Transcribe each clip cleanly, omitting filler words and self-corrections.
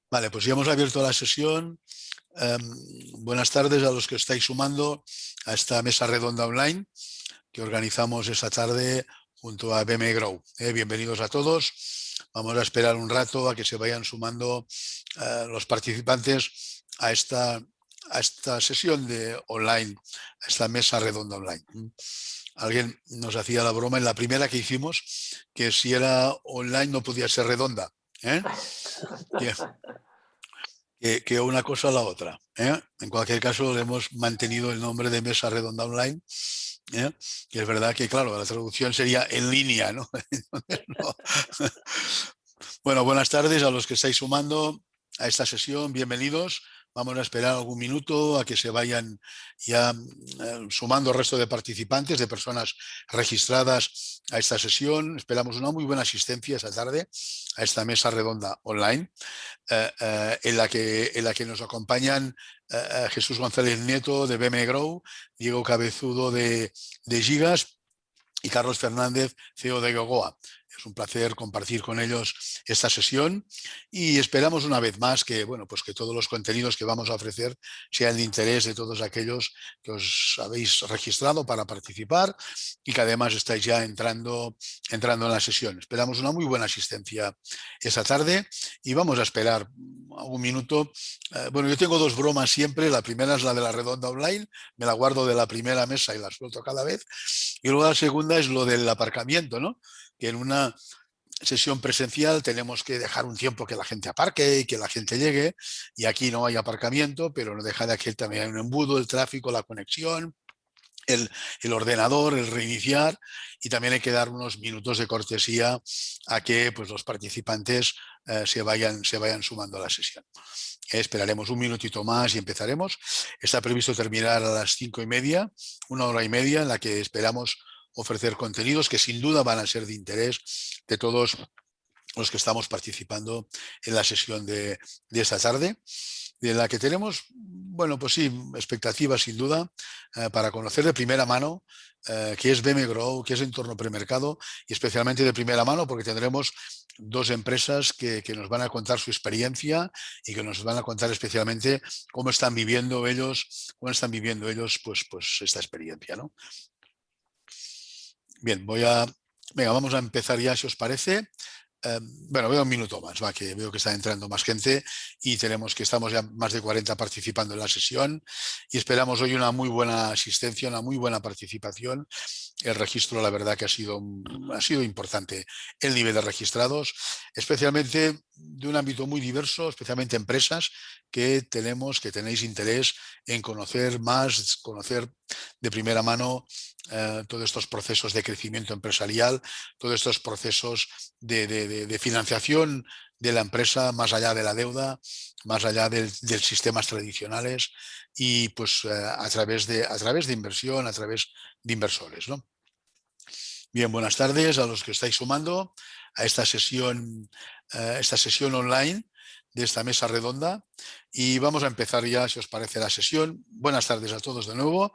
Vale, pues ya hemos abierto la sesión. Buenas tardes a los que estáis sumando a esta mesa redonda online que organizamos esta tarde junto a BM Grow. Bienvenidos a todos. Vamos a esperar un rato a que se vayan sumando los participantes a esta sesión de online, a esta mesa redonda online. Alguien nos hacía la broma en la primera que hicimos que si era online no podía ser redonda. Que una cosa a la otra. En cualquier caso, le hemos mantenido el nombre de Mesa Redonda Online. Que es verdad que, claro, la traducción sería en línea, ¿no? Entonces, no. Bueno, buenas tardes a los que estáis sumando a esta sesión. Bienvenidos. Vamos a esperar algún minuto a que se vayan ya sumando el resto de participantes, de personas registradas a esta sesión. Esperamos una muy buena asistencia esta tarde a esta mesa redonda online, en la que nos acompañan Jesús González Nieto de BM Grow, Diego Cabezudo de Gigas y Carlos Fernández, CEO de Gogoa. Es un placer compartir con ellos esta sesión y esperamos una vez más que, bueno, pues que todos los contenidos que vamos a ofrecer sean de interés de todos aquellos que os habéis registrado para participar y que además estáis ya entrando en la sesión. Esperamos una muy buena asistencia esta tarde y vamos a esperar un minuto. Bueno, yo tengo dos bromas siempre. La primera es la de la redonda online, me la guardo de la primera mesa y la suelto cada vez. Y luego la segunda es lo del aparcamiento, ¿no? Que en una sesión presencial tenemos que dejar un tiempo que la gente aparque y que la gente llegue, y aquí no hay aparcamiento, pero no deja de que también hay un embudo, el tráfico, la conexión, el ordenador, el reiniciar, y también hay que dar unos minutos de cortesía a que pues, los participantes se vayan sumando a la sesión. Esperaremos un minutito más y empezaremos. Está previsto terminar a las 5:30, 1 hora y media, en la que esperamos ofrecer contenidos que sin duda van a ser de interés de todos los que estamos participando en la sesión de esta tarde, de la que tenemos, bueno, pues sí, expectativas sin duda para conocer de primera mano qué es BM Grow, qué es entorno premercado, y especialmente de primera mano porque tendremos dos empresas que nos van a contar su experiencia y que nos van a contar especialmente cómo están viviendo ellos pues esta experiencia, ¿no? Bien, venga, vamos a empezar ya, si os parece. Bueno, veo un minuto más, que veo que está entrando más gente y estamos ya más de 40 participando en la sesión y esperamos hoy una muy buena asistencia, una muy buena participación. El registro, la verdad que ha sido importante el nivel de registrados, especialmente de un ámbito muy diverso, especialmente empresas que tenéis interés en conocer de primera mano todos estos procesos de crecimiento empresarial, todos estos procesos de financiación de la empresa más allá de la deuda, más allá de sistemas tradicionales y pues a través de inversión, a través de inversores, ¿no? Bien, buenas tardes a los que estáis sumando a esta sesión online de esta mesa redonda y vamos a empezar ya, si os parece, la sesión. Buenas tardes a todos de nuevo.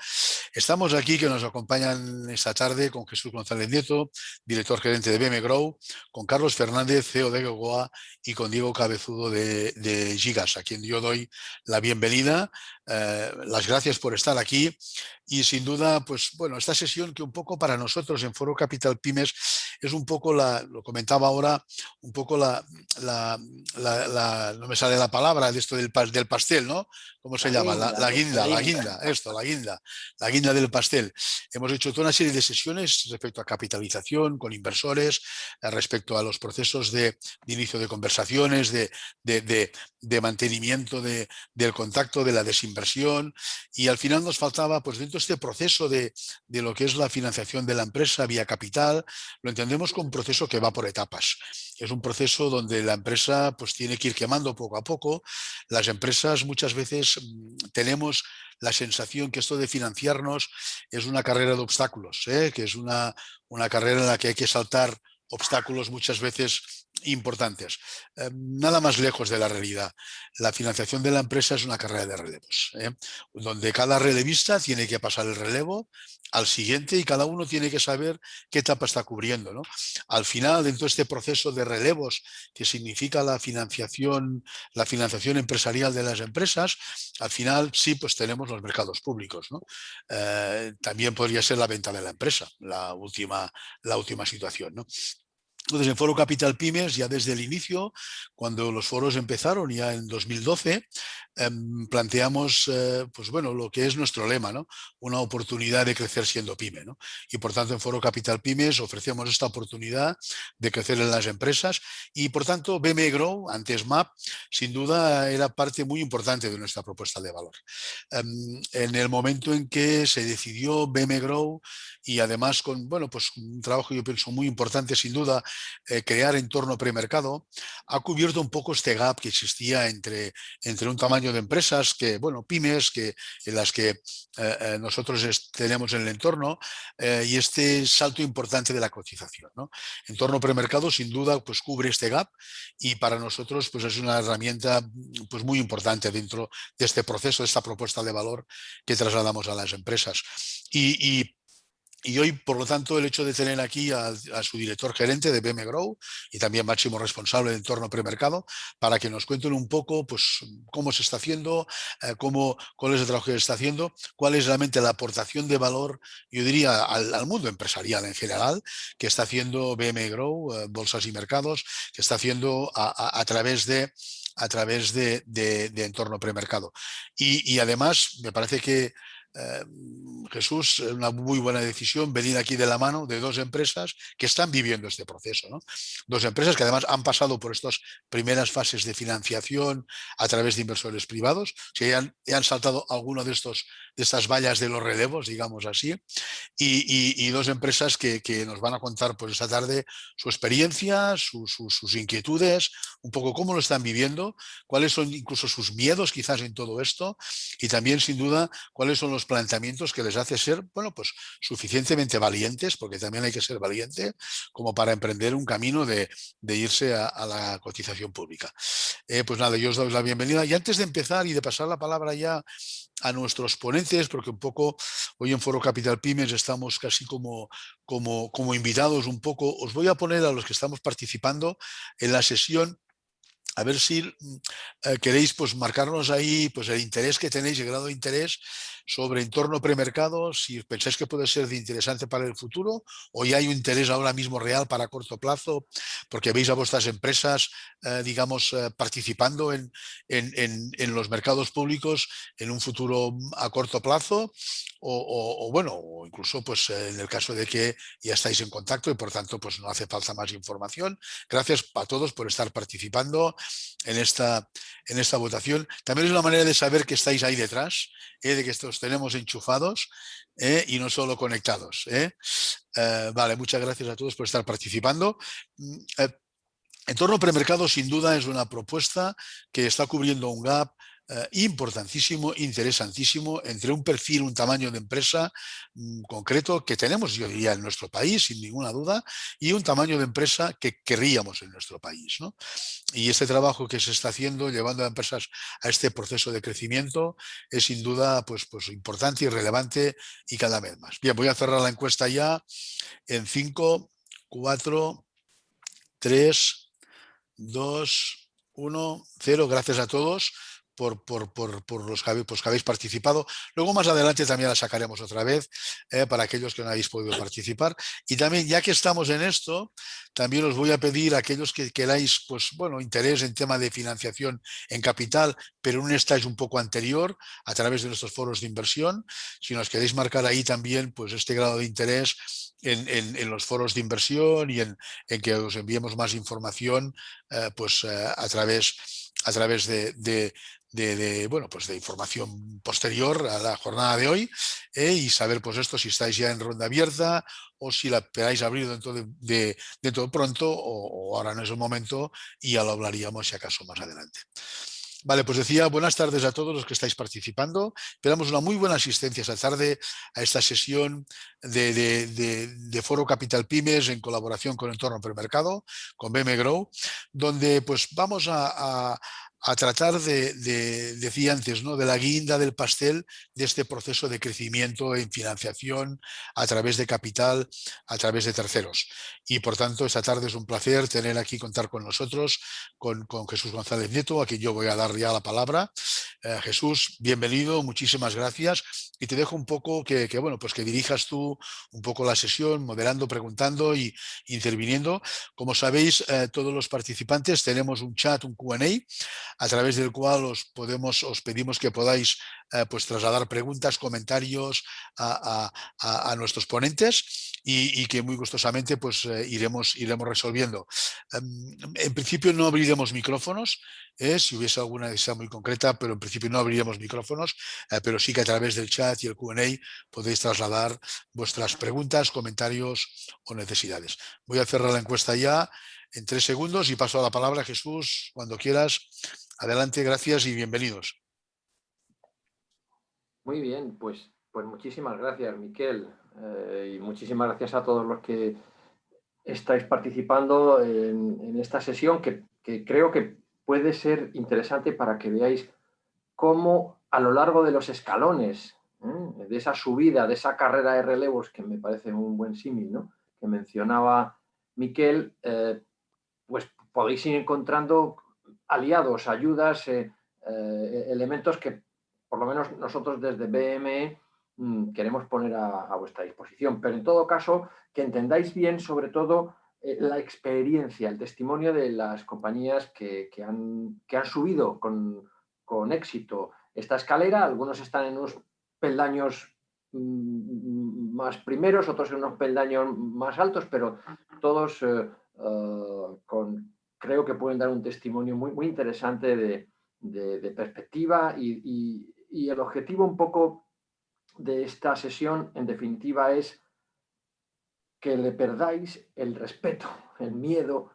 Estamos aquí que nos acompañan esta tarde con Jesús González Nieto, director gerente de BM Grow, con Carlos Fernández, CEO de Gogoa y con Diego Cabezudo de Gigas, a quien yo doy la bienvenida. Las gracias por estar aquí y sin duda, pues bueno, esta sesión que un poco para nosotros en Foro Capital Pymes es un poco lo comentaba ahora, un poco no me sale la palabra de esto del pastel, ¿no? ¿Cómo se llama? La guinda, la guinda del pastel. Hemos hecho toda una serie de sesiones respecto a capitalización con inversores, respecto a los procesos de inicio de conversaciones, de mantenimiento del contacto, de la desinversión, y al final nos faltaba, pues dentro de este proceso de lo que es la financiación de la empresa vía capital, lo entendemos como un proceso que va por etapas. Es un proceso donde la empresa pues tiene que ir quemando poco a poco. Las empresas muchas veces tenemos la sensación que esto de financiarnos es una carrera de obstáculos, que es una carrera en la que hay que saltar obstáculos muchas veces importantes. Nada más lejos de la realidad. La financiación de la empresa es una carrera de relevos, donde cada relevista tiene que pasar el relevo al siguiente y cada uno tiene que saber qué etapa está cubriendo, ¿no? Al final, dentro de este proceso de relevos que significa la financiación empresarial de las empresas, al final sí, pues tenemos los mercados públicos, ¿no? También podría ser la venta de la empresa, la última situación, ¿no? Entonces, en Foro Capital Pymes, ya desde el inicio, cuando los foros empezaron, ya en 2012, planteamos pues bueno, lo que es nuestro lema, ¿no? Una oportunidad de crecer siendo pyme, ¿no? Y por tanto, en Foro Capital Pymes ofrecemos esta oportunidad de crecer en las empresas y por tanto, BME Grow, antes MAP, sin duda era parte muy importante de nuestra propuesta de valor. En el momento en que se decidió BME Grow y además con, bueno, pues un trabajo yo pienso muy importante sin duda, crear entorno premercado, ha cubierto un poco este gap que existía entre un tamaño de empresas que, bueno, pymes, en las que nosotros tenemos en el entorno y este salto importante de la cotización, ¿no? Entorno premercado sin duda pues cubre este gap y para nosotros pues es una herramienta pues muy importante dentro de este proceso, de esta propuesta de valor que trasladamos a las empresas. Y hoy, por lo tanto, el hecho de tener aquí a su director gerente de BM Grow y también máximo responsable de entorno premercado, para que nos cuenten un poco pues, cómo se está haciendo, cuál es el trabajo que se está haciendo, cuál es realmente la aportación de valor, yo diría, al mundo empresarial en general, que está haciendo BM Grow, Bolsas y Mercados, que está haciendo a través de entorno premercado. Y además, me parece que eh, Jesús, una muy buena decisión venir aquí de la mano de dos empresas que están viviendo este proceso, ¿no? Dos empresas que además han pasado por estas primeras fases de financiación a través de inversores privados, que han saltado alguno de estas vallas de los relevos, digamos así, y dos empresas que nos van a contar pues esta tarde su experiencia, sus inquietudes, un poco cómo lo están viviendo, cuáles son incluso sus miedos quizás en todo esto y también sin duda cuáles son los planteamientos que les hace ser, bueno, pues suficientemente valientes, porque también hay que ser valiente, como para emprender un camino de irse a la cotización pública. Pues nada, yo os doy la bienvenida. Y antes de empezar y de pasar la palabra ya a nuestros ponentes, porque un poco hoy en Foro Capital Pymes estamos casi como invitados un poco, os voy a poner a los que estamos participando en la sesión a ver si queréis pues marcarnos ahí pues el interés que tenéis, el grado de interés sobre entorno premercado, si pensáis que puede ser de interesante para el futuro o ya hay un interés ahora mismo real para corto plazo, porque veis a vuestras empresas, digamos, participando en los mercados públicos en un futuro a corto plazo o bueno, o incluso pues en el caso de que ya estáis en contacto y por tanto pues no hace falta más información. Gracias a todos por estar participando en esta votación. También es una manera de saber que estáis ahí detrás, de que os tenemos enchufados y no solo conectados. Vale, muchas gracias a todos por estar participando. Entorno premercado sin duda es una propuesta que está cubriendo un gap importantísimo, interesantísimo, entre un perfil, un tamaño de empresa concreto que tenemos, yo diría, en nuestro país, sin ninguna duda, y un tamaño de empresa que querríamos en nuestro país, ¿no? Y este trabajo que se está haciendo, llevando a empresas a este proceso de crecimiento, es sin duda pues importante y relevante y cada vez más. Bien, voy a cerrar la encuesta ya en 5, 4, 3, 2, 1, 0. Gracias a todos por los que habéis participado. Luego más adelante también la sacaremos otra vez para aquellos que no habéis podido participar. Y también, ya que estamos en esto, también os voy a pedir a aquellos que queráis, pues bueno, interés en tema de financiación en capital, pero en un stage un poco anterior, a través de nuestros foros de inversión, si nos queréis marcar ahí también, pues este grado de interés en los foros de inversión y en que os enviemos más información pues a través bueno, pues de información posterior a la jornada de hoy y saber pues esto si estáis ya en ronda abierta o si la esperáis abrir dentro de pronto o ahora no es el momento y ya lo hablaríamos si acaso más adelante. Vale, pues decía buenas tardes a todos los que estáis participando. Esperamos una muy buena asistencia esta tarde a esta sesión de Foro Capital Pymes en colaboración con Entorno Premercado, con BM Grow, donde pues vamos a tratar decía antes, ¿no?, de la guinda del pastel de este proceso de crecimiento en financiación a través de capital, a través de terceros. Y por tanto, esta tarde es un placer tener aquí, contar con nosotros, con Jesús González Nieto, a quien yo voy a dar ya la palabra. Jesús, bienvenido, muchísimas gracias. Y te dejo un poco bueno, pues que dirijas tú un poco la sesión, moderando, preguntando y interviniendo. Como sabéis, todos los participantes tenemos un chat, un Q&A, a través del cual os pedimos que podáis pues trasladar preguntas, comentarios a nuestros ponentes y que muy gustosamente pues iremos resolviendo. En principio no abriremos micrófonos, si hubiese alguna que sea muy concreta, pero en principio no abriríamos micrófonos, pero sí que a través del chat y el Q&A podéis trasladar vuestras preguntas, comentarios o necesidades. Voy a cerrar la encuesta ya en 3 segundos y paso a la palabra a Jesús cuando quieras. Adelante, gracias y bienvenidos. Muy bien, pues muchísimas gracias, Miquel, y muchísimas gracias a todos los que estáis participando en esta sesión que creo que puede ser interesante para que veáis cómo a lo largo de los escalones, de esa subida, de esa carrera de relevos, que me parece un buen símil, ¿no?, que mencionaba Miquel, pues podéis ir encontrando aliados, ayudas, elementos que por lo menos nosotros desde BME queremos poner a vuestra disposición. Pero en todo caso, que entendáis bien sobre todo la experiencia, el testimonio de las compañías que han subido con éxito esta escalera. Algunos están en unos peldaños más primeros, otros en unos peldaños más altos, pero todos creo que pueden dar un testimonio muy, muy interesante de perspectiva y el objetivo un poco de esta sesión, en definitiva, es que le perdáis el respeto, el miedo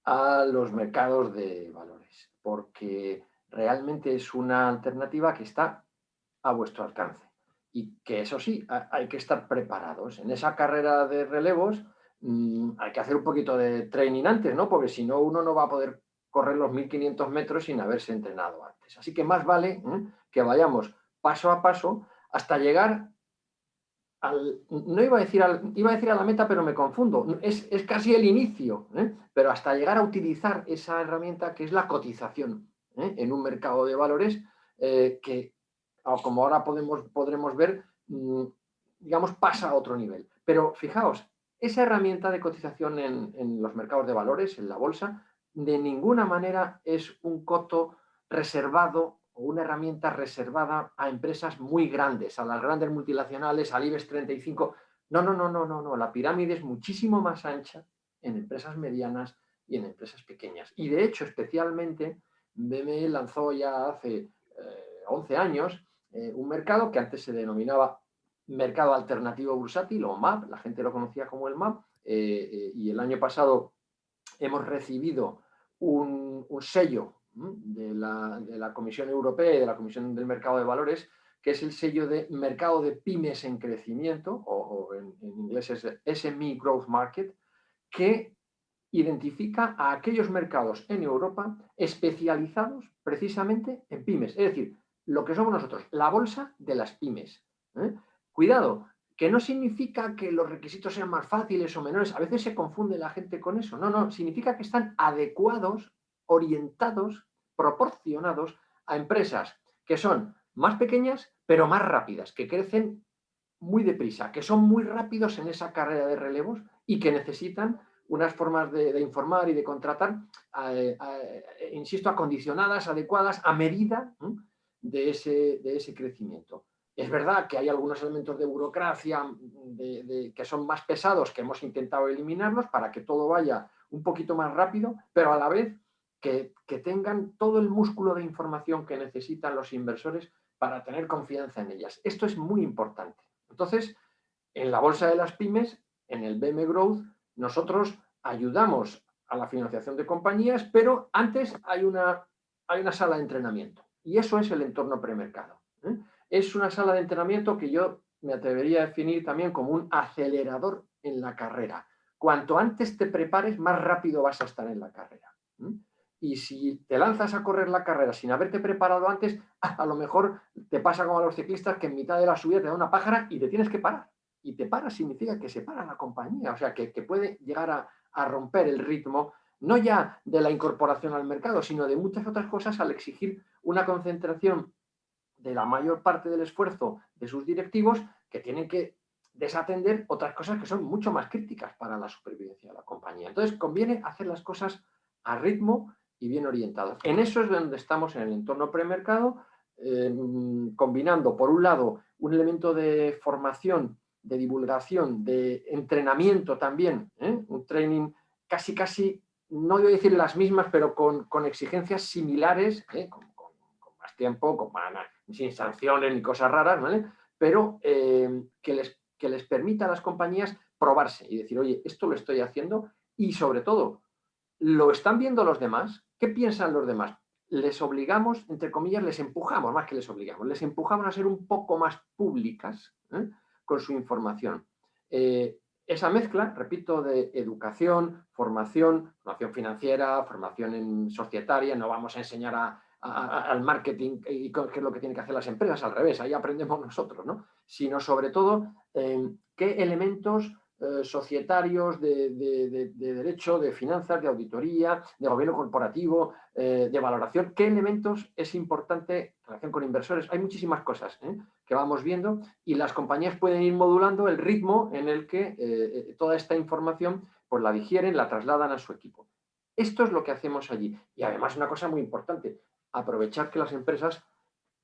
a los mercados de valores, porque realmente es una alternativa que está a vuestro alcance y que eso sí, hay que estar preparados. En esa carrera de relevos hay que hacer un poquito de training antes, ¿no?, porque si no uno no va a poder correr los 1500 metros sin haberse entrenado antes. Así que más vale que vayamos paso a paso hasta llegar no iba a decir iba a decir a la meta, pero me confundo. Es casi el inicio, pero hasta llegar a utilizar esa herramienta que es la cotización en un mercado de valores que, como ahora podremos ver, digamos, pasa a otro nivel. Pero fijaos, esa herramienta de cotización en los mercados de valores, en la bolsa, de ninguna manera es un coto reservado o una herramienta reservada a empresas muy grandes, a las grandes multinacionales, al IBEX 35. No, no, no, no, no, no. La pirámide es muchísimo más ancha en empresas medianas y en empresas pequeñas. Y de hecho, especialmente, BME lanzó ya hace 11 años un mercado que antes se denominaba Mercado Alternativo Bursátil, o MAB, la gente lo conocía como el MAB, y el año pasado hemos recibido un sello de la Comisión Europea y de la Comisión del Mercado de Valores, que es el sello de Mercado de Pymes en Crecimiento, o en inglés es SME Growth Market, que identifica a aquellos mercados en Europa especializados precisamente en pymes. Es decir, lo que somos nosotros, la bolsa de las pymes. Cuidado, que no significa que los requisitos sean más fáciles o menores. A veces se confunde la gente con eso. No, no, significa que están adecuados, orientados, proporcionados a empresas que son más pequeñas, pero más rápidas, que crecen muy deprisa, que son muy rápidos en esa carrera de relevos y que necesitan unas formas de informar y de contratar, insisto, acondicionadas, adecuadas, a medida de ese crecimiento. Es verdad que hay algunos elementos de burocracia que son más pesados, que hemos intentado eliminarlos para que todo vaya un poquito más rápido, pero a la vez que tengan todo el músculo de información que necesitan los inversores para tener confianza en ellas. Esto es muy importante. Entonces, en la bolsa de las pymes, en el BM Growth, nosotros ayudamos a la financiación de compañías, pero antes hay una hay una sala de entrenamiento. Y eso es el entorno premercado. Es una sala de entrenamiento que yo me atrevería a definir también como un acelerador en la carrera. Cuanto antes te prepares, más rápido vas a estar en la carrera. Y si te lanzas a correr la carrera sin haberte preparado antes, a lo mejor te pasa como a los ciclistas que en mitad de la subida te da una pájara y te tienes que parar. Y te paras significa que se para la compañía, o sea, que puede llegar a romper el ritmo, no ya de la incorporación al mercado, sino de muchas otras cosas al exigir una concentración de la mayor parte del esfuerzo de sus directivos que tienen que desatender otras cosas que son mucho más críticas para la supervivencia de la compañía. Entonces, conviene hacer las cosas a ritmo y bien orientados. En eso es donde estamos en el entorno premercado, combinando, por un lado, un elemento de formación, de divulgación, de entrenamiento también, un training casi, no voy a decir las mismas, pero con exigencias similares, con más tiempo, sin sanciones ni cosas raras, ¿vale? Pero que les permita a las compañías probarse y decir, oye, esto lo estoy haciendo y sobre todo, ¿lo están viendo los demás? ¿Qué piensan los demás? Les obligamos, entre comillas, les empujamos, más que les obligamos, les empujamos a ser un poco más públicas con su información. Esa mezcla, repito, de educación, formación financiera, formación societaria, no vamos a enseñar al marketing y qué es lo que tienen que hacer las empresas, al revés, ahí aprendemos nosotros, ¿no? Sino sobre todo qué elementos societarios de derecho, de finanzas, de auditoría, de gobierno corporativo, de valoración, qué elementos es importante en relación con inversores. Hay muchísimas cosas que vamos viendo y las compañías pueden ir modulando el ritmo en el que toda esta información pues la digieren, la trasladan a su equipo. Esto es lo que hacemos allí. Y además una cosa muy importante, aprovechar que las empresas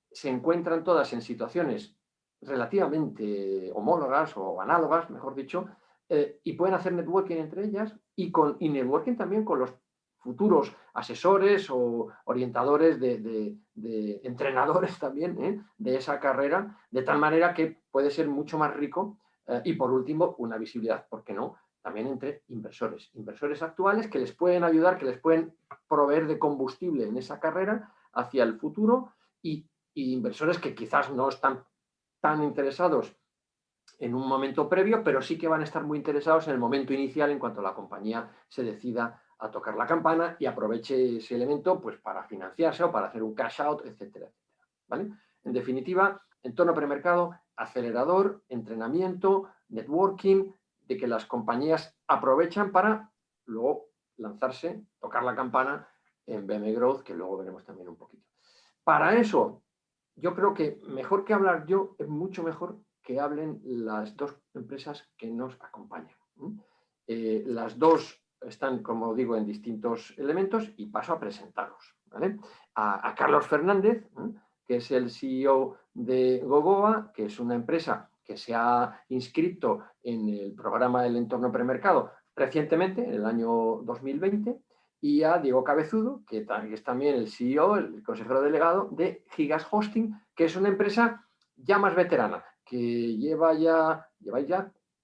se encuentran todas en situaciones relativamente homólogas o análogas, mejor dicho, y pueden hacer networking entre ellas y networking también con los futuros asesores o orientadores de entrenadores también de esa carrera, de tal manera que puede ser mucho más rico y por último una visibilidad, ¿por qué no? También entre inversores actuales que les pueden ayudar, que les pueden proveer de combustible en esa carrera hacia el futuro y inversores que quizás no están tan interesados en un momento previo, pero sí que van a estar muy interesados en el momento inicial en cuanto la compañía se decida a tocar la campana y aproveche ese elemento pues, para financiarse o para hacer un cash out, etcétera, etcétera. ¿Vale? En definitiva, entorno premercado, acelerador, entrenamiento, networking, de que las compañías aprovechan para luego lanzarse, tocar la campana en BM Growth, que luego veremos también un poquito. Para eso, yo creo que mejor que hablar yo, es mucho mejor que hablen las dos empresas que nos acompañan. Las dos están, como digo, en distintos elementos y paso a presentarlos. ¿Vale? A Carlos Fernández, que es el CEO de Gogoa, que es una empresa que se ha inscrito en el programa del entorno premercado recientemente, en el año 2020, y a Diego Cabezudo, que es también el CEO, el consejero delegado de Gigas Hosting, que es una empresa ya más veterana, que lleváis ya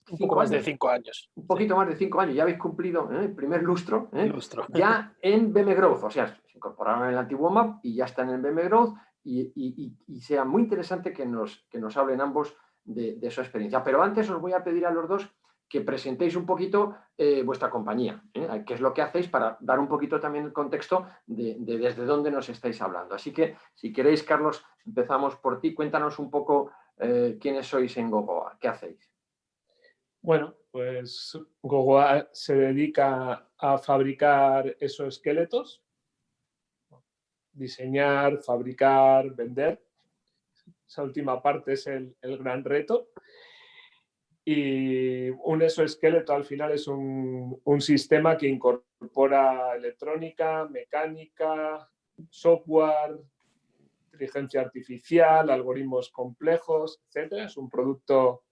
un poco más de 5 años. Un poquito más de 5 años, ya habéis cumplido el primer lustro, lustro. Ya en BM Growth, o sea, se incorporaron en el antiguo MAP y ya están en BM Growth y sea muy interesante que nos hablen ambos de su experiencia. Pero antes os voy a pedir a los dos que presentéis un poquito vuestra compañía, qué es lo que hacéis para dar un poquito también el contexto de desde dónde nos estáis hablando. Así que, si queréis, Carlos, empezamos por ti. Cuéntanos un poco quiénes sois en Gogoa, qué hacéis. Bueno, pues Gogoa se dedica a fabricar exoesqueletos, diseñar, fabricar, vender. Esa última parte es el gran reto. Y un exoesqueleto al final es un sistema que incorpora electrónica, mecánica, software, inteligencia artificial, algoritmos complejos, etc. Es un producto,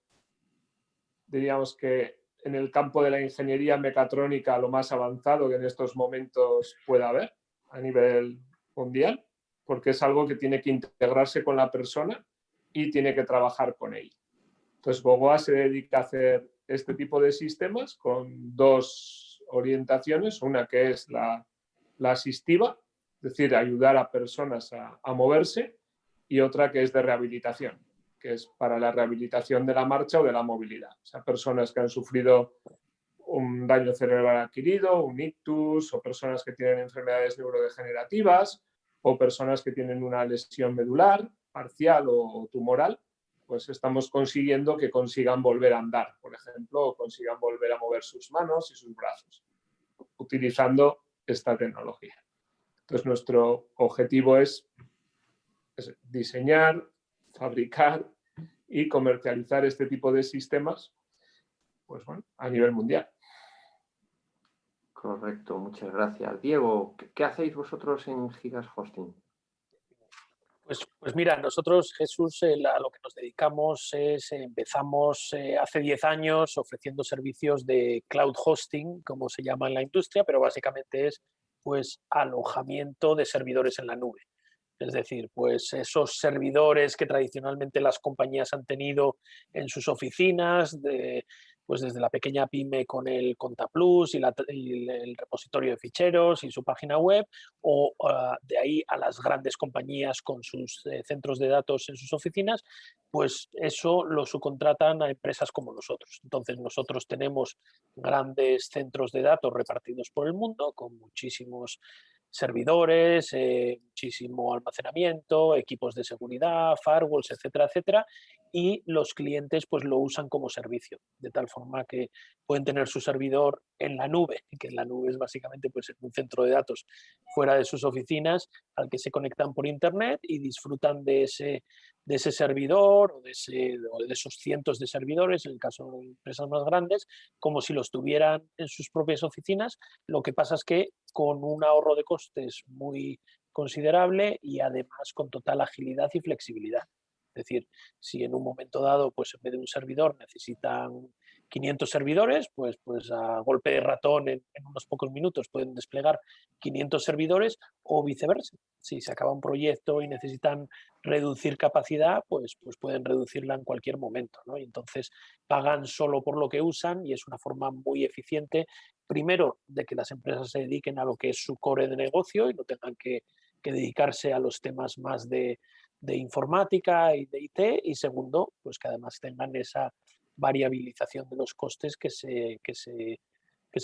diríamos que en el campo de la ingeniería mecatrónica lo más avanzado que en estos momentos pueda haber a nivel mundial, porque es algo que tiene que integrarse con la persona y tiene que trabajar con ella. Entonces, Gogoa se dedica a hacer este tipo de sistemas con dos orientaciones, una que es la asistiva, es decir, ayudar a personas a moverse, y otra que es de rehabilitación, que es para la rehabilitación de la marcha o de la movilidad. O sea, personas que han sufrido un daño cerebral adquirido, un ictus, o personas que tienen enfermedades neurodegenerativas, o personas que tienen una lesión medular parcial o tumoral, pues estamos consiguiendo que consigan volver a andar, por ejemplo, o consigan volver a mover sus manos y sus brazos, utilizando esta tecnología. Entonces, nuestro objetivo es diseñar, fabricar y comercializar este tipo de sistemas, pues bueno, a nivel mundial. Correcto, muchas gracias. Diego, ¿qué hacéis vosotros en Gigas Hosting? Pues mira, nosotros, Jesús, a lo que nos dedicamos es, empezamos hace 10 años ofreciendo servicios de cloud hosting, como se llama en la industria, pero básicamente es pues alojamiento de servidores en la nube. Es decir, pues esos servidores que tradicionalmente las compañías han tenido en sus oficinas, pues desde la pequeña pyme con el ContaPlus y el repositorio de ficheros y su página web, o de ahí a las grandes compañías con sus centros de datos en sus oficinas, pues eso lo subcontratan a empresas como nosotros. Entonces nosotros tenemos grandes centros de datos repartidos por el mundo con muchísimos servidores, muchísimo almacenamiento, equipos de seguridad, firewalls, etcétera, etcétera, y los clientes pues lo usan como servicio, de tal forma que pueden tener su servidor en la nube, que en la nube es básicamente pues un centro de datos fuera de sus oficinas al que se conectan por internet y disfrutan de ese servidor o de esos cientos de servidores, en el caso de empresas más grandes, como si los tuvieran en sus propias oficinas. Lo que pasa es que con un ahorro de costes muy considerable y además con total agilidad y flexibilidad. Es decir, si en un momento dado, pues en vez de un servidor necesitan 500 servidores, pues a golpe de ratón en unos pocos minutos pueden desplegar 500 servidores, o viceversa. Si se acaba un proyecto y necesitan reducir capacidad, pues pueden reducirla en cualquier momento, ¿no? Y entonces pagan solo por lo que usan, y es una forma muy eficiente, primero, de que las empresas se dediquen a lo que es su core de negocio y no tengan que dedicarse a los temas más de informática y de IT, y segundo, pues que además tengan esa variabilización de los costes que se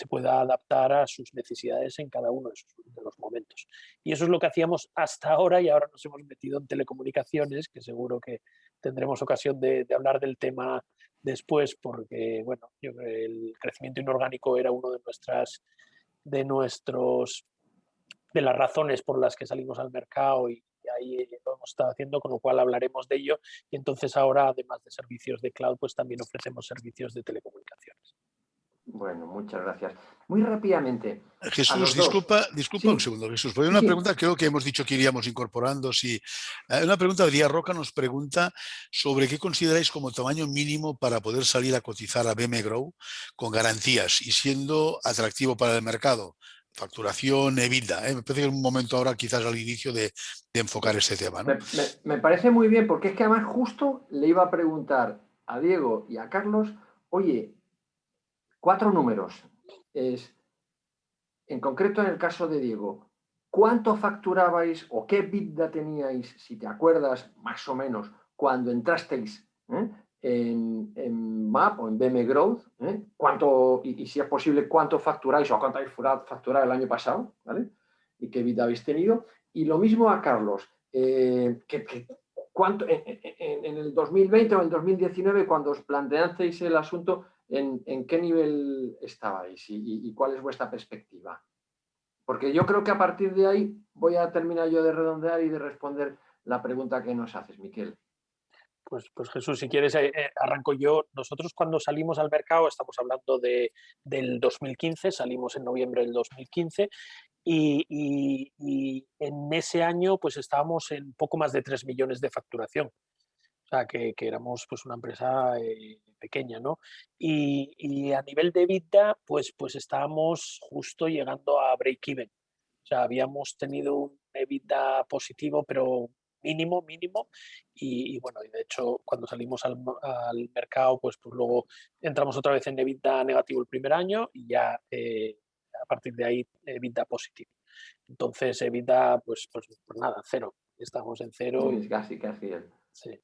pueda adaptar a sus necesidades en cada uno de los momentos. Y eso es lo que hacíamos hasta ahora, y ahora nos hemos metido en telecomunicaciones, que seguro que tendremos ocasión de hablar del tema después, porque bueno, el crecimiento inorgánico era uno de las razones por las que salimos al mercado, y ahí lo hemos estado haciendo, con lo cual hablaremos de ello. Y entonces ahora, además de servicios de cloud, pues también ofrecemos servicios de telecomunicaciones. Bueno, muchas gracias. Muy rápidamente. Jesús, disculpa ¿Sí? Un segundo, Jesús. Porque una pregunta creo que hemos dicho que iríamos incorporando. Sí. Una pregunta de Díaz Roca nos pregunta sobre qué consideráis como tamaño mínimo para poder salir a cotizar a BM Grow con garantías y siendo atractivo para el mercado. Facturación, EBITDA. Me parece que es un momento ahora quizás al inicio de enfocar este tema, ¿no? Me parece muy bien, porque es que además justo le iba a preguntar a Diego y a Carlos, oye, 4 números. En concreto, en el caso de Diego, ¿cuánto facturabais o qué EBITDA teníais, si te acuerdas, más o menos, cuando entrasteis en MAP o en BM Growth? ¿Cuánto, y si es posible, cuánto facturáis o cuánto habéis facturado el año pasado? ¿Vale? ¿Y qué EBITDA habéis tenido? Y lo mismo a Carlos. ¿Cuánto, en el 2020 o en 2019, cuando os planteasteis el asunto, ¿en qué nivel estabais y cuál es vuestra perspectiva? Porque yo creo que a partir de ahí voy a terminar yo de redondear y de responder la pregunta que nos haces, Miquel. Pues Jesús, si quieres, arranco yo. Nosotros, cuando salimos al mercado, estamos hablando del 2015, salimos en noviembre del 2015, y en ese año pues estábamos en poco más de 3 millones de facturación. O sea, que éramos pues una empresa pequeña, ¿no? Y a nivel de EBITDA, pues estábamos justo llegando a break-even. O sea, habíamos tenido un EBITDA positivo, pero mínimo, y bueno, y de hecho, cuando salimos al mercado, pues luego entramos otra vez en EBITDA negativo el primer año, y ya a partir de ahí EBITDA positivo. Entonces, EBITDA, pues nada, cero. Estamos en cero. Es casi. Sí.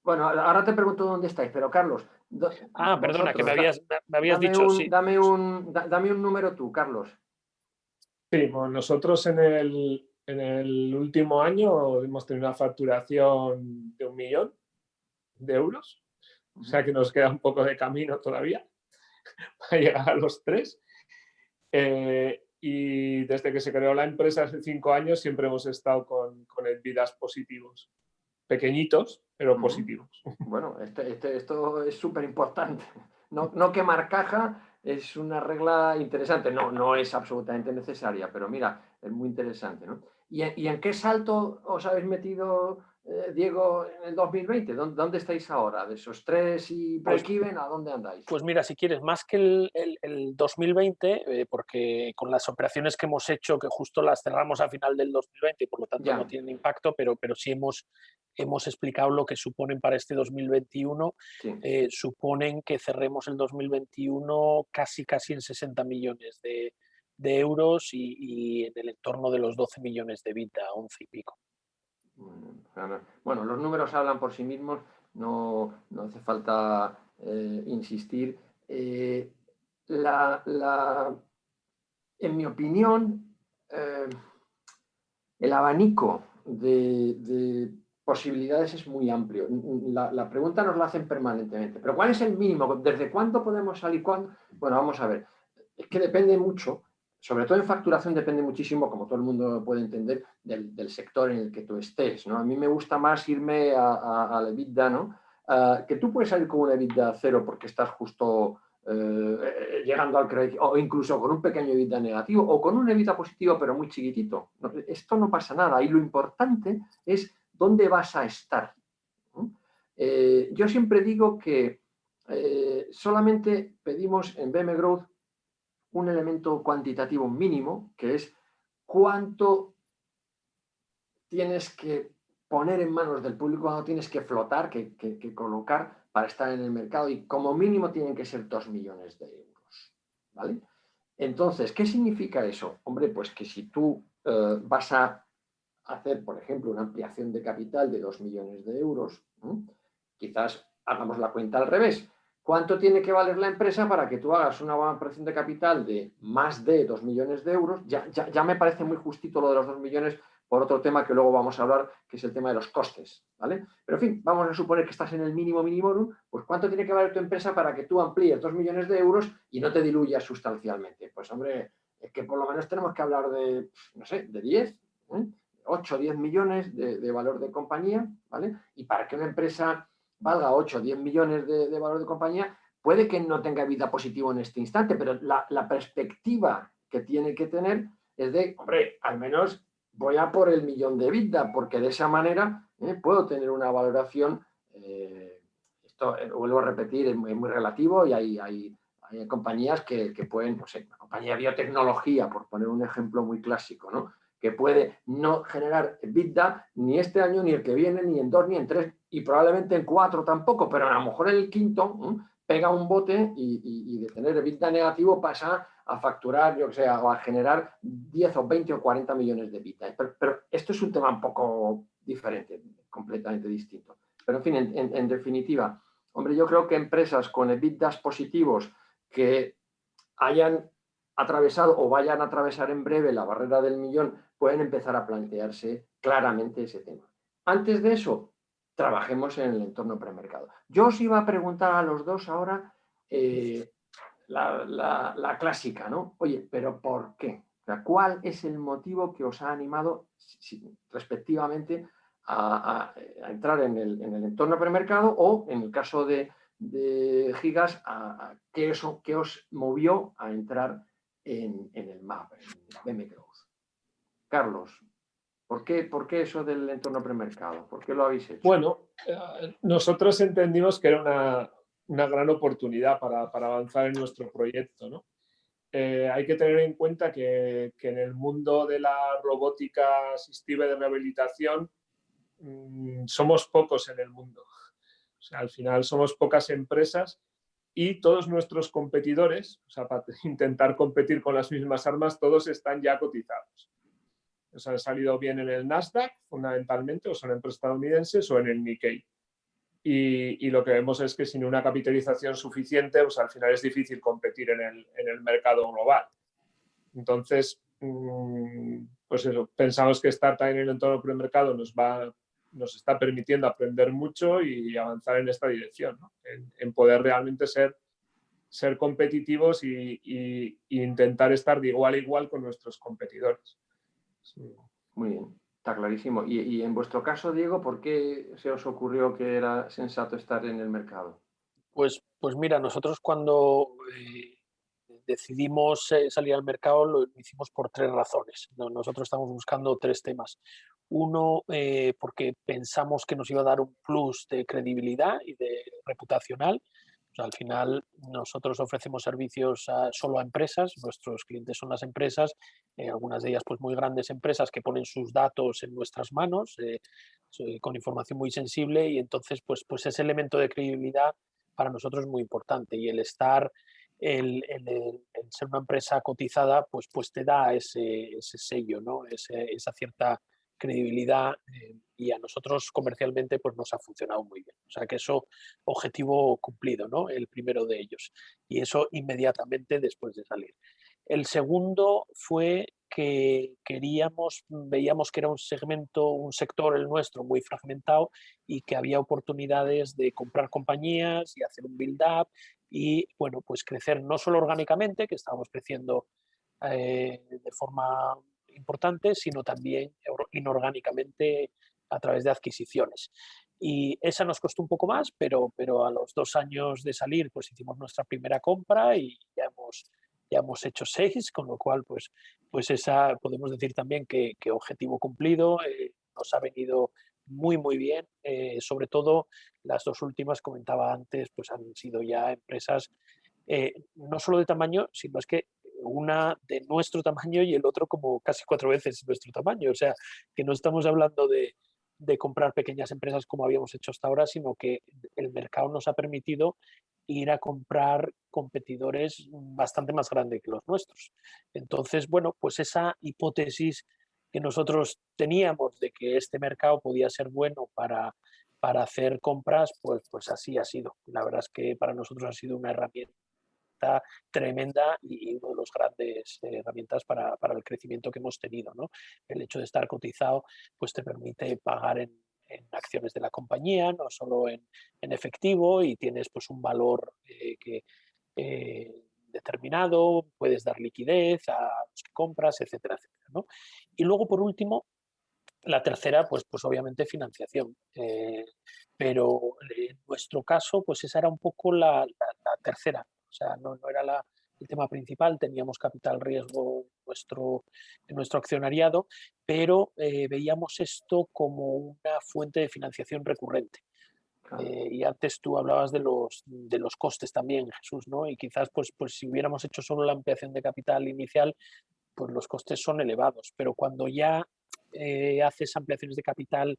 Bueno, ahora te pregunto dónde estáis, pero Carlos. Perdona, que me habías dame dicho, sí. Dame un número tú, Carlos. Sí, bueno, nosotros en el último año hemos tenido una facturación de 1 millón de euros, o sea que nos queda un poco de camino todavía para llegar a los 3. Y desde que se creó la empresa hace 5 años siempre hemos estado con EBITDAs positivos, pequeñitos, pero positivos. Bueno, esto es súper importante. No quemar caja es una regla interesante. No es absolutamente necesaria, pero mira, es muy interesante, ¿no? ¿Y en qué salto os habéis metido, Diego, en el 2020? ¿Dónde estáis ahora? ¿De esos 3 y break-even, a dónde andáis? Pues mira, si quieres, más que el 2020, porque con las operaciones que hemos hecho, que justo las cerramos a final del 2020 y por lo tanto no tienen impacto, pero sí hemos explicado lo que suponen para este 2021. Sí. Suponen que cerremos el 2021 casi en 60 millones de euros y en el entorno de los 12 millones de EBITDA, 11 y pico. Bueno, los números hablan por sí mismos, no hace falta insistir. En mi opinión, el abanico de posibilidades es muy amplio. La pregunta nos la hacen permanentemente. ¿Pero cuál es el mínimo? ¿Desde cuándo podemos salir? ¿Cuándo? Bueno, vamos a ver. Es que depende mucho. Sobre todo en facturación depende muchísimo, como todo el mundo puede entender, del sector en el que tú estés, ¿no? A mí me gusta más irme al EBITDA, ¿no? Que tú puedes salir con un EBITDA cero porque estás justo llegando al crédito, o incluso con un pequeño EBITDA negativo, o con un EBITDA positivo pero muy chiquitito. Esto no pasa nada. Y lo importante es dónde vas a estar, ¿no? Yo siempre digo que solamente pedimos en BM Growth un elemento cuantitativo mínimo, que es cuánto tienes que poner en manos del público, cuánto tienes que flotar, que colocar para estar en el mercado, y como mínimo tienen que ser 2 millones de euros, ¿vale? Entonces, ¿qué significa eso? Hombre, pues que si tú vas a hacer, por ejemplo, una ampliación de capital de 2 millones de euros, quizás hagamos la cuenta al revés. ¿Cuánto tiene que valer la empresa para que tú hagas una ampliación de capital de más de 2 millones de euros? Ya me parece muy justito lo de los 2 millones por otro tema que luego vamos a hablar, que es el tema de los costes, ¿vale? Pero en fin, vamos a suponer que estás en el mínimo mínimo, pues ¿cuánto tiene que valer tu empresa para que tú amplíes 2 millones de euros y no te diluyas sustancialmente? Pues hombre, es que por lo menos tenemos que hablar de, no sé, de 10, 8 o 10 millones de valor de compañía, ¿vale? Y para que una empresa valga 8 o 10 millones de valor de compañía, puede que no tenga vida positivo en este instante, pero la perspectiva que tiene que tener es de, hombre, al menos voy a por el millón de EBITDA, porque de esa manera puedo tener una valoración, esto vuelvo a repetir, es muy relativo, y hay compañías que pueden, no sé, una compañía de biotecnología, por poner un ejemplo muy clásico, ¿no?, que puede no generar EBITDA ni este año, ni el que viene, ni en 2, ni en 3, y probablemente en 4 tampoco, pero a lo mejor en el quinto pega un bote y de tener EBITDA negativo pasa a facturar, yo que sé, o a generar 10 o 20 o 40 millones de EBITDA. Pero esto es un tema un poco diferente, completamente distinto. Pero en fin, en definitiva, hombre, yo creo que empresas con EBITDAs positivos que hayan atravesado o vayan a atravesar en breve la barrera del millón pueden empezar a plantearse claramente ese tema. Antes de eso, trabajemos en el entorno premercado. Yo os iba a preguntar a los dos ahora la clásica, ¿no? Oye, ¿pero por qué? O sea, ¿cuál es el motivo que os ha animado respectivamente a entrar en el entorno premercado, o en el caso de Gigas, ¿qué os movió a entrar en el MAP, en BM Growth? Carlos, ¿por qué eso del entorno premercado? ¿Por qué lo habéis hecho? Bueno, nosotros entendimos que era una gran oportunidad para avanzar en nuestro proyecto, ¿no? Hay que tener en cuenta que en el mundo de la robótica asistiva de rehabilitación somos pocos en el mundo. O sea, al final somos pocas empresas y todos nuestros competidores, o sea, para intentar competir con las mismas armas, todos están ya cotizados. O sea, han salido bien en el Nasdaq, fundamentalmente, o son empresas estadounidenses o en el Nikkei. Y lo que vemos es que sin una capitalización suficiente, pues al final es difícil competir en el mercado global. Entonces, pues eso, pensamos que estar también en el entorno premercado nos está permitiendo aprender mucho y avanzar en esta dirección, ¿no? En poder realmente ser competitivos y intentar estar de igual a igual con nuestros competidores. Sí. Muy bien, está clarísimo. Y en vuestro caso, Diego, ¿por qué se os ocurrió que era sensato estar en el mercado? Pues mira, nosotros cuando decidimos salir al mercado lo hicimos por 3 razones. Nosotros estamos buscando 3 temas. Uno, porque pensamos que nos iba a dar un plus de credibilidad y de reputacional. O sea, al final nosotros ofrecemos servicios solo a empresas, nuestros clientes son las empresas, algunas de ellas pues muy grandes empresas que ponen sus datos en nuestras manos con información muy sensible y entonces pues ese elemento de credibilidad para nosotros es muy importante y el estar, el ser una empresa cotizada, pues te da ese sello, ¿no? Esa cierta credibilidad y a nosotros comercialmente pues nos ha funcionado muy bien. O sea que eso, objetivo cumplido, ¿no? El primero de ellos. Y eso inmediatamente después de salir. El segundo fue que veíamos que era un segmento, un sector el nuestro muy fragmentado y que había oportunidades de comprar compañías y hacer un build-up y, bueno, pues crecer no solo orgánicamente, que estábamos creciendo de forma importante, sino también inorgánicamente a través de adquisiciones. Y esa nos costó un poco más, pero a los 2 años de salir, pues hicimos nuestra primera compra y ya hemos hecho 6, con lo cual, pues esa podemos decir también que objetivo cumplido, nos ha venido muy bien. Sobre todo las 2 últimas, comentaba antes, pues han sido ya empresas no solo de tamaño, sino es que una de nuestro tamaño y el otro como casi 4 veces nuestro tamaño. O sea, que no estamos hablando de comprar pequeñas empresas como habíamos hecho hasta ahora, sino que el mercado nos ha permitido ir a comprar competidores bastante más grandes que los nuestros. Entonces, bueno, pues esa hipótesis que nosotros teníamos de que este mercado podía ser bueno para hacer compras, pues así ha sido. La verdad es que para nosotros ha sido una herramienta tremenda y una de las grandes herramientas para el crecimiento que hemos tenido, ¿no? El hecho de estar cotizado pues te permite pagar en acciones de la compañía, no solo en efectivo, y tienes pues un valor determinado, puedes dar liquidez a los que compras, etcétera, etcétera, ¿no? Y luego, por último, la tercera, pues obviamente financiación. Pero en nuestro caso, pues esa era un poco la tercera. O sea, no era el tema principal, teníamos capital riesgo en nuestro accionariado, pero veíamos esto como una fuente de financiación recurrente. Claro. Y antes tú hablabas de los costes también, Jesús, ¿no? Y quizás pues si hubiéramos hecho solo la ampliación de capital inicial, pues los costes son elevados, pero cuando ya haces ampliaciones de capital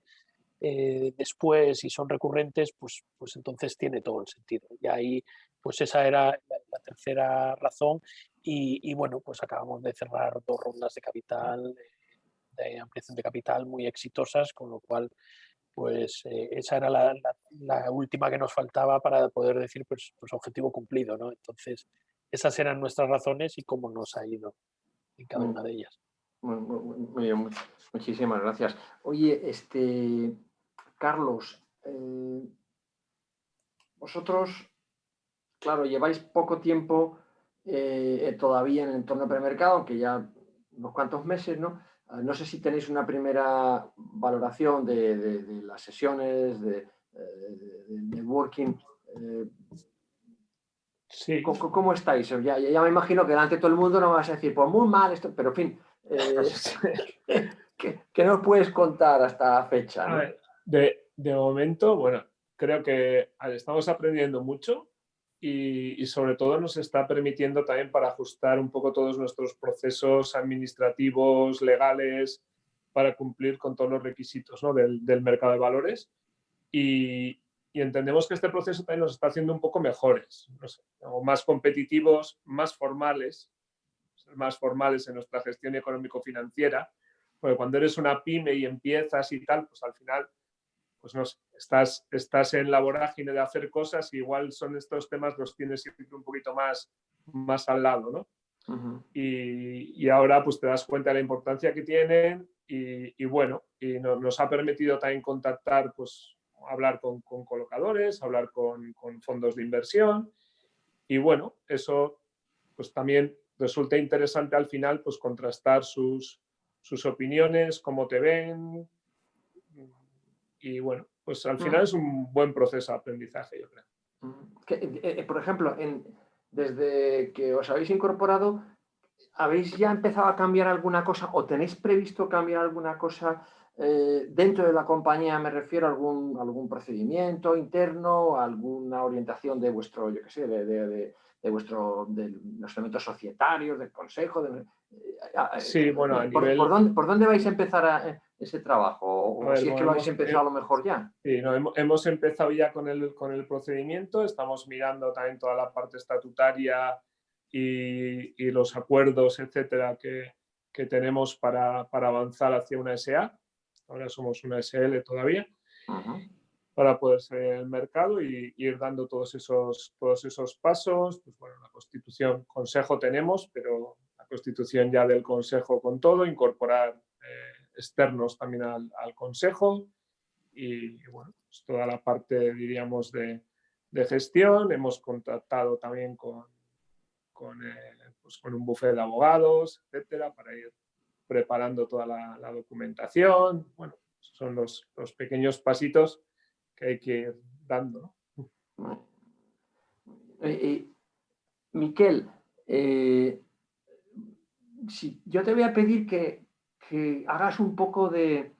después y son recurrentes, pues entonces tiene todo el sentido. Y ahí, pues esa era la tercera razón y bueno, pues acabamos de cerrar 2 rondas de capital, de ampliación de capital muy exitosas, con lo cual, pues esa era la última que nos faltaba para poder decir, pues objetivo cumplido, ¿no? Entonces, esas eran nuestras razones y cómo nos ha ido en cada una de ellas. Muy bien, muchísimas gracias. Oye, Carlos, vosotros, claro, lleváis poco tiempo todavía en el entorno premercado, aunque ya unos cuantos meses, ¿no? No sé si tenéis una primera valoración de las sesiones, de networking. Sí. ¿Cómo estáis? Ya me imagino que delante de todo el mundo no vas a decir, pues muy mal esto, pero en fin, ¿qué nos puedes contar hasta fecha? ¿no? A ver, de momento, bueno, creo que estamos aprendiendo mucho y sobre todo nos está permitiendo también para ajustar un poco todos nuestros procesos administrativos, legales, para cumplir con todos los requisitos, ¿no? del mercado de valores. Y entendemos que este proceso también nos está haciendo un poco mejores, no sé, o más competitivos, más formales en nuestra gestión económico-financiera, porque cuando eres una pyme y empiezas y tal, pues al final pues no sé, estás en la vorágine de hacer cosas y igual son estos temas los tienes siempre un poquito más al lado, ¿no? Ujú. Y ahora pues te das cuenta de la importancia que tienen y bueno, y nos ha permitido también contactar, pues hablar con colocadores, hablar con fondos de inversión y bueno, eso pues también resulta interesante al final pues contrastar sus opiniones, cómo te ven y bueno, pues al final es un buen proceso de aprendizaje, yo creo. Por ejemplo, desde que os habéis incorporado, ¿habéis ya empezado a cambiar alguna cosa o tenéis previsto cambiar alguna cosa dentro de la compañía? Me refiero a algún procedimiento interno, alguna orientación de vuestro, yo qué sé, de los elementos societarios, del consejo. Sí, bueno, a nivel... ¿Por dónde vais a empezar ese trabajo? ¿O si es que lo habéis empezado a lo mejor ya? Sí, no, hemos empezado ya con el procedimiento, estamos mirando también toda la parte estatutaria y los acuerdos, etcétera, que tenemos para avanzar hacia una SA. Ahora somos una SL todavía. Uh-huh. Para poder salir en el mercado y ir dando todos esos pasos. Pues bueno, la Constitución, Consejo tenemos, pero la Constitución ya del Consejo con todo, incorporar externos también al Consejo y bueno, pues toda la parte, diríamos, de gestión. Hemos contactado también con un bufete de abogados, etcétera, para ir preparando toda la documentación. Bueno, son los pequeños pasitos que hay que ir dando, ¿no? Miquel, si yo te voy a pedir que hagas un poco de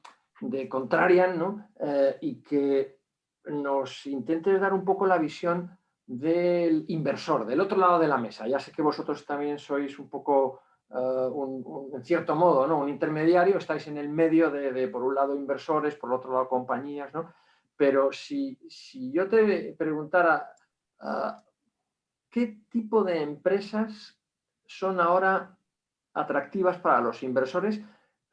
contrarian, ¿no? Y que nos intentes dar un poco la visión del inversor, del otro lado de la mesa. Ya sé que vosotros también sois un poco, en cierto modo, ¿no? Un intermediario, estáis en el medio de por un lado inversores, por el otro lado compañías, ¿no? Pero si yo te preguntara qué tipo de empresas son ahora atractivas para los inversores,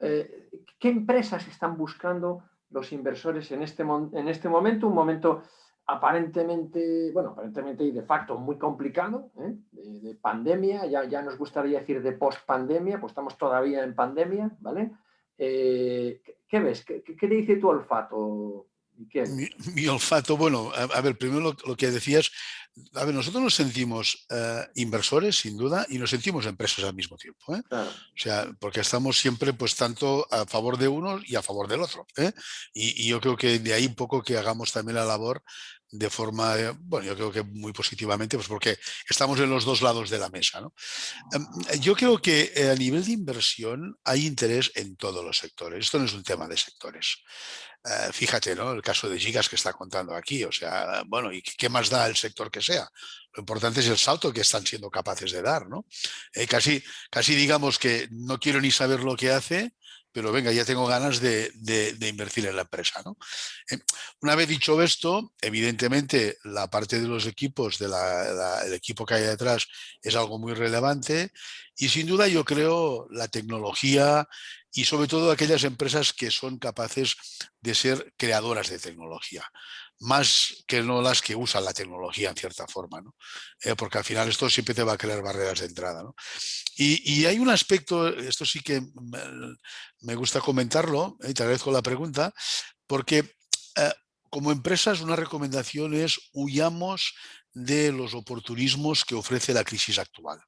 ¿qué empresas están buscando los inversores en este momento? Un momento aparentemente y de facto muy complicado, de pandemia, ya nos gustaría decir de post-pandemia, pues estamos todavía en pandemia, ¿vale? ¿Qué ves? ¿Qué te dice tu olfato, Miquel? Mi olfato, bueno, a ver, primero lo que decías, a ver, nosotros nos sentimos inversores, sin duda, y nos sentimos empresas al mismo tiempo, ¿eh? Claro. O sea, porque estamos siempre, pues, tanto a favor de uno y a favor del otro, ¿eh? Y yo creo que de ahí un poco que hagamos también la labor de forma, bueno, yo creo que muy positivamente, pues porque estamos en los dos lados de la mesa, ¿no? Yo creo que a nivel de inversión hay interés en todos los sectores. Esto no es un tema de sectores. Fíjate, ¿no? El caso de Gigas que está contando aquí, o sea, bueno, ¿y qué más da el sector que sea? Lo importante es el salto que están siendo capaces de dar, ¿no? Casi digamos que no quiero ni saber lo que hace, pero venga, ya tengo ganas de invertir en la empresa, ¿no? Una vez dicho esto, evidentemente la parte de los equipos, el equipo que hay detrás es algo muy relevante y sin duda yo creo la tecnología y sobre todo aquellas empresas que son capaces de ser creadoras de tecnología, más que no las que usan la tecnología en cierta forma, ¿no? Porque al final esto siempre te va a crear barreras de entrada, ¿no? Y hay un aspecto, esto sí que me gusta comentarlo, y te agradezco la pregunta, porque como empresas una recomendación es huyamos de los oportunismos que ofrece la crisis actual.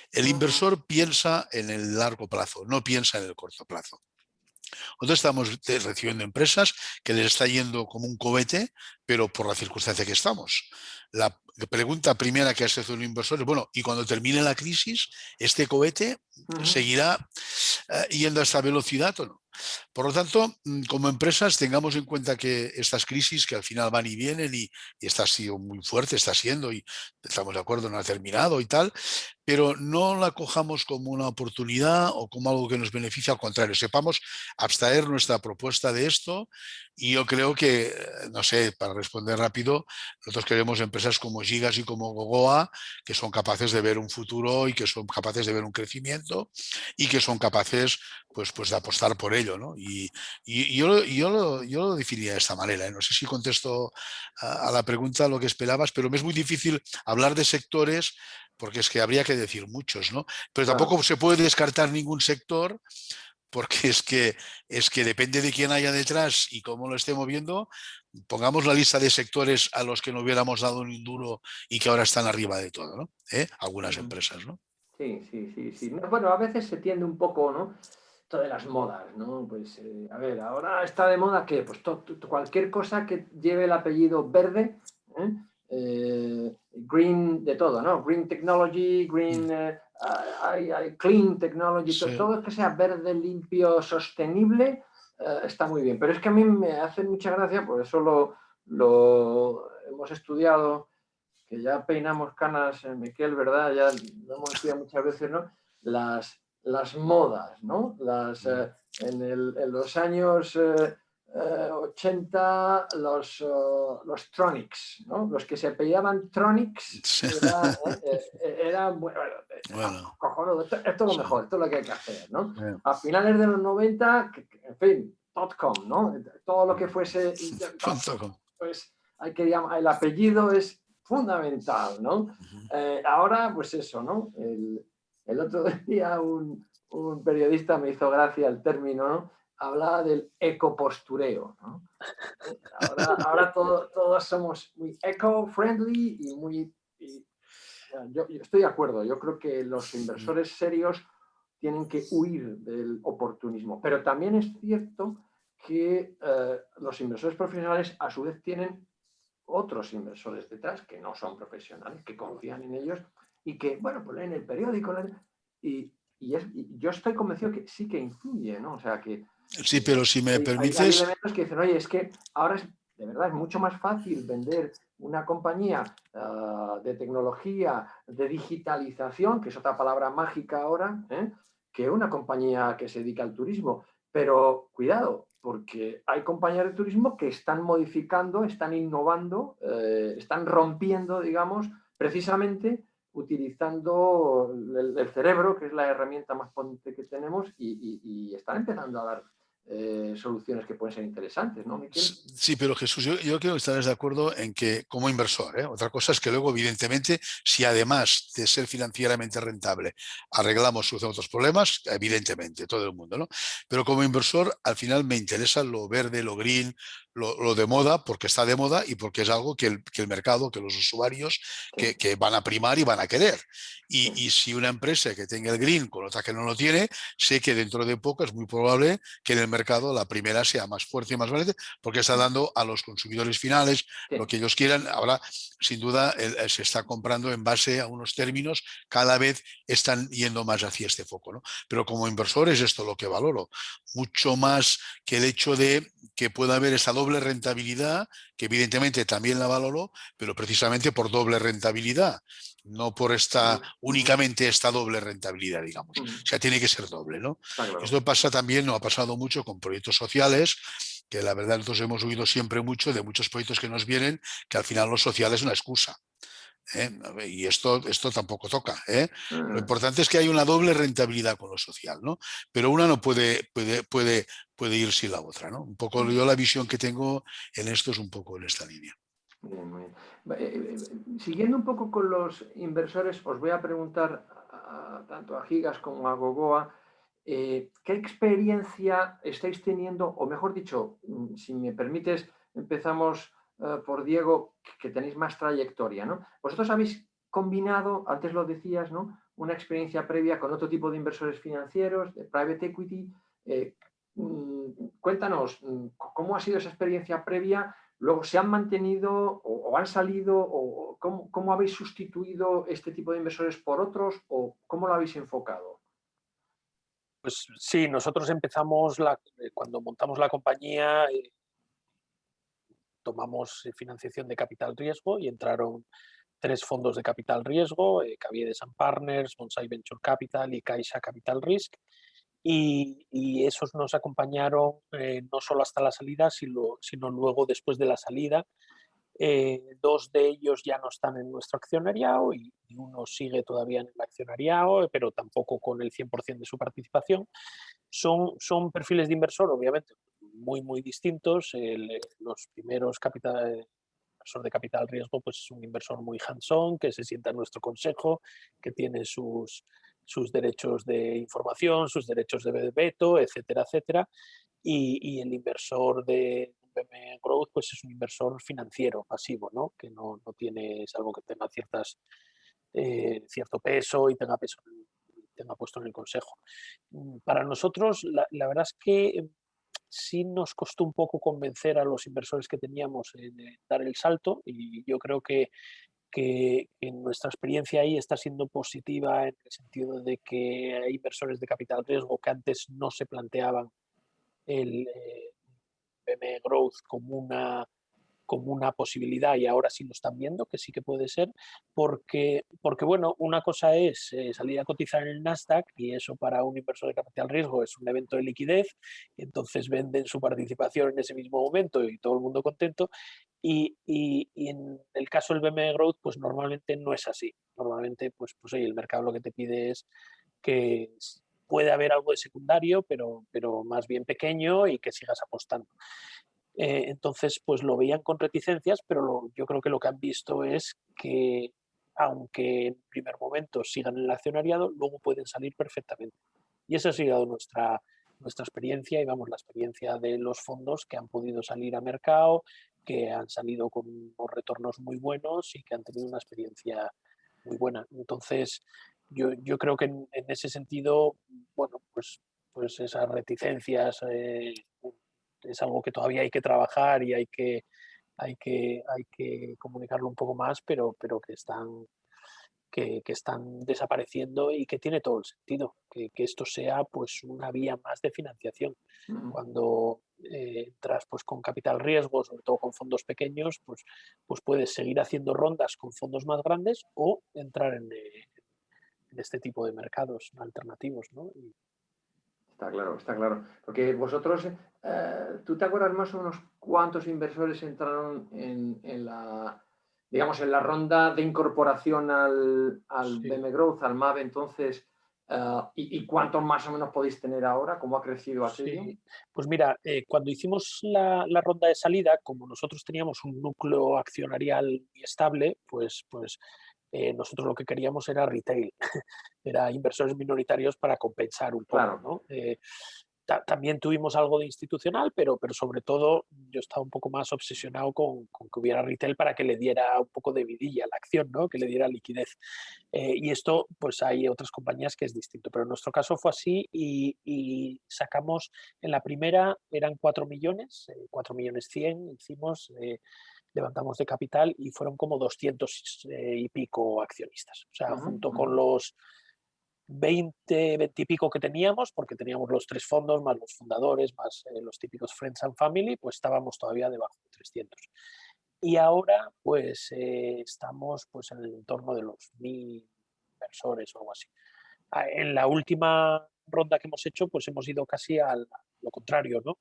El inversor piensa en el largo plazo, no piensa en el corto plazo. Nosotros estamos recibiendo empresas que les está yendo como un cohete, pero por la circunstancia que estamos. La pregunta primera que hace un inversor es, bueno, ¿y cuando termine la crisis, este cohete seguirá yendo a esta velocidad o no? Por lo tanto, como empresas, tengamos en cuenta que estas crisis que al final van y vienen y esta ha sido muy fuerte, está siendo, y estamos de acuerdo, no ha terminado y tal, pero no la cojamos como una oportunidad o como algo que nos beneficia, al contrario, sepamos abstraer nuestra propuesta de esto y yo creo que, no sé, para responder rápido, nosotros queremos empresas como Gigas y como Gogoa que son capaces de ver un futuro y que son capaces de ver un crecimiento y que son capaces pues de apostar por ello, ¿no? Y yo lo definiría de esta manera, ¿eh? No sé si contesto a la pregunta lo que esperabas, pero me es muy difícil hablar de sectores porque es que habría que decir muchos, ¿no? Pero Claro, tampoco se puede descartar ningún sector porque es que depende de quién haya detrás y cómo lo esté moviendo. Pongamos la lista de sectores a los que no hubiéramos dado ni un duro y que ahora están arriba de todo, ¿no? Algunas ujú. empresas, ¿no? Sí, sí, sí, sí. No, bueno, a veces se tiende un poco, ¿no? Esto de las modas, ¿no? Pues, a ver, ahora está de moda que, pues, cualquier cosa que lleve el apellido verde, ¿eh? Green de todo, ¿no? Green technology, green, clean technology, Sí. todo que sea verde, limpio, sostenible, está muy bien. Pero es que a mí me hace mucha gracia, por eso lo hemos estudiado, que ya peinamos canas, Miquel, ¿verdad? Ya lo hemos estudiado muchas veces, ¿no? Las modas, ¿no? En los años 80, los Tronics, ¿no? Los que se apellidaban Tronics, Sí. eran, bueno, Bueno, cojonudo, esto es lo sí. mejor, esto es lo que hay que hacer, ¿no? A finales de los 90, en fin, .com, ¿no? Todo lo que fuese, .com. pues hay que llamar, el apellido es fundamental, ¿no? Ahora, pues eso, ¿no? El otro día un periodista me hizo gracia el término, ¿no? Hablaba del ecopostureo, ¿no? Ahora todos somos muy eco-friendly y muy... yo estoy de acuerdo, yo creo que los inversores serios tienen que huir del oportunismo, pero también es cierto que los inversores profesionales a su vez tienen otros inversores detrás que no son profesionales, que confían en ellos y que, bueno, pues leen el periódico y yo estoy convencido que sí que influye, ¿no? O sea, Sí, pero si me hay permites, elementos que dicen, oye, es que ahora de verdad, es mucho más fácil vender una compañía de tecnología, de digitalización, que es otra palabra mágica ahora, que una compañía que se dedica al turismo. Pero cuidado, porque hay compañías de turismo que están modificando, están innovando, están rompiendo, digamos, precisamente utilizando el cerebro, que es la herramienta más potente que tenemos, y están empezando a dar soluciones que pueden ser interesantes, ¿no, Miquel? sí, pero Jesús, yo creo que estarás de acuerdo en que como inversor, otra cosa es que luego, evidentemente, si además de ser financieramente rentable, arreglamos sus otros problemas, evidentemente, todo el mundo, ¿no? Pero como inversor, al final me interesa lo verde, lo green, lo de moda, porque está de moda y porque es algo que el mercado, que los usuarios Sí, que van a primar y van a querer. sí. Y si una empresa que tenga el green con otra que no lo tiene, sé que dentro de poco es muy probable que en el mercado la primera sea más fuerte y más valiente porque está dando a los consumidores finales lo Sí. que ellos quieran. Ahora, sin duda, se está comprando en base a unos términos, cada vez están yendo más hacia este foco, ¿no? Pero como inversor es esto lo que valoro, mucho más que el hecho de que pueda haber esa doble rentabilidad, que evidentemente también la valoro, pero precisamente por doble rentabilidad, no por únicamente esta doble rentabilidad, digamos. O sea, tiene que ser doble, ¿no? Está claro. Esto pasa también, no ha pasado mucho con proyectos sociales, que la verdad nosotros hemos oído siempre mucho de muchos proyectos que nos vienen, que al final lo social es una excusa. Y esto tampoco toca. Lo importante es que hay una doble rentabilidad con lo social, ¿no? Pero una no puede ir sin la otra, ¿no? Un poco yo la visión que tengo en esto es un poco en esta línea. Bien, muy bien. Siguiendo un poco con los inversores, os voy a preguntar tanto a Gigas como a Gogoa, ¿qué experiencia estáis teniendo? O mejor dicho, si me permites, empezamos por Diego, que tenéis más trayectoria, ¿no? Vosotros habéis combinado, antes lo decías, ¿no? Una experiencia previa con otro tipo de inversores financieros, de private equity. Cuéntanos, ¿cómo ha sido esa experiencia previa? Luego, ¿se han mantenido o han salido? O ¿cómo habéis sustituido este tipo de inversores por otros? ¿O cómo lo habéis enfocado? Pues sí, nosotros empezamos cuando montamos la compañía, tomamos financiación de capital riesgo y entraron 3 fondos de capital riesgo, Caviedes & Partners, Bonsai Venture Capital y Caixa Capital Risk. Y esos nos acompañaron no solo hasta la salida, sino luego después de la salida. 2 de ellos ya no están en nuestro accionariado y uno sigue todavía en el accionariado, pero tampoco con el 100% de su participación. Son perfiles de inversor, obviamente, muy distintos. Los primeros inversor de capital riesgo pues es un inversor muy hands-on, que se sienta en nuestro consejo, que tiene sus derechos de información, sus derechos de veto, etcétera, etcétera. Y el inversor de BM Growth pues es un inversor financiero pasivo, ¿no? Que no tiene, es algo que tenga cierto peso y tenga puesto en el consejo. Para nosotros, la verdad es que sí nos costó un poco convencer a los inversores que teníamos en dar el salto, y yo creo que nuestra experiencia ahí está siendo positiva en el sentido de que hay inversores de capital riesgo que antes no se planteaban el BM Growth como una posibilidad y ahora sí lo están viendo, que sí que puede ser, porque bueno, una cosa es salir a cotizar en el Nasdaq, y eso para un inversor de capital riesgo es un evento de liquidez, entonces venden su participación en ese mismo momento y todo el mundo contento. Y en el caso del BM Growth, pues normalmente no es así. Normalmente, pues oye, el mercado lo que te pide es que puede haber algo de secundario, pero más bien pequeño, y que sigas apostando. Entonces, pues lo veían con reticencias, pero yo creo que lo que han visto es que, aunque en primer momento sigan en el accionariado, luego pueden salir perfectamente. Y esa ha sido nuestra experiencia, y vamos, la experiencia de los fondos que han podido salir a mercado, que han salido con unos retornos muy buenos y que han tenido una experiencia muy buena. Entonces, yo creo que en ese sentido, bueno, pues esas reticencias es algo que todavía hay que trabajar y hay que comunicarlo un poco más, pero que están desapareciendo, y que tiene todo el sentido que esto sea pues una vía más de financiación. Cuando entras pues con capital riesgo, sobre todo con fondos pequeños, pues puedes seguir haciendo rondas con fondos más grandes o entrar en este tipo de mercados alternativos, ¿no? Está claro, está claro. Porque vosotros, ¿tú te acuerdas más o menos cuántos inversores entraron en la, digamos, en la ronda de incorporación al Sí. BM Growth, al MAB entonces? ¿Y cuántos más o menos podéis tener ahora? ¿Cómo ha crecido aquello? Sí, pues mira, cuando hicimos la ronda de salida, como nosotros teníamos un núcleo accionarial muy estable, pues nosotros lo que queríamos era retail, era inversores minoritarios para compensar un poco, Claro. ¿no? También tuvimos algo de institucional, pero sobre todo yo estaba un poco más obsesionado con que hubiera retail para que le diera un poco de vidilla a la acción, ¿no? Que le diera liquidez. Y esto, pues hay otras compañías que es distinto, pero en nuestro caso fue así, y sacamos, en la primera eran 4 millones, 4 millones 100 hicimos, levantamos de capital, y fueron como 200 y pico accionistas. O sea, junto con los 20 y pico que teníamos, porque teníamos los 3 fondos, más los fundadores, más los típicos Friends and Family, pues estábamos todavía debajo de 300. Y ahora pues estamos pues en el entorno de los 1000 inversores o algo así. En la última ronda que hemos hecho, pues hemos ido casi a lo contrario, ¿no?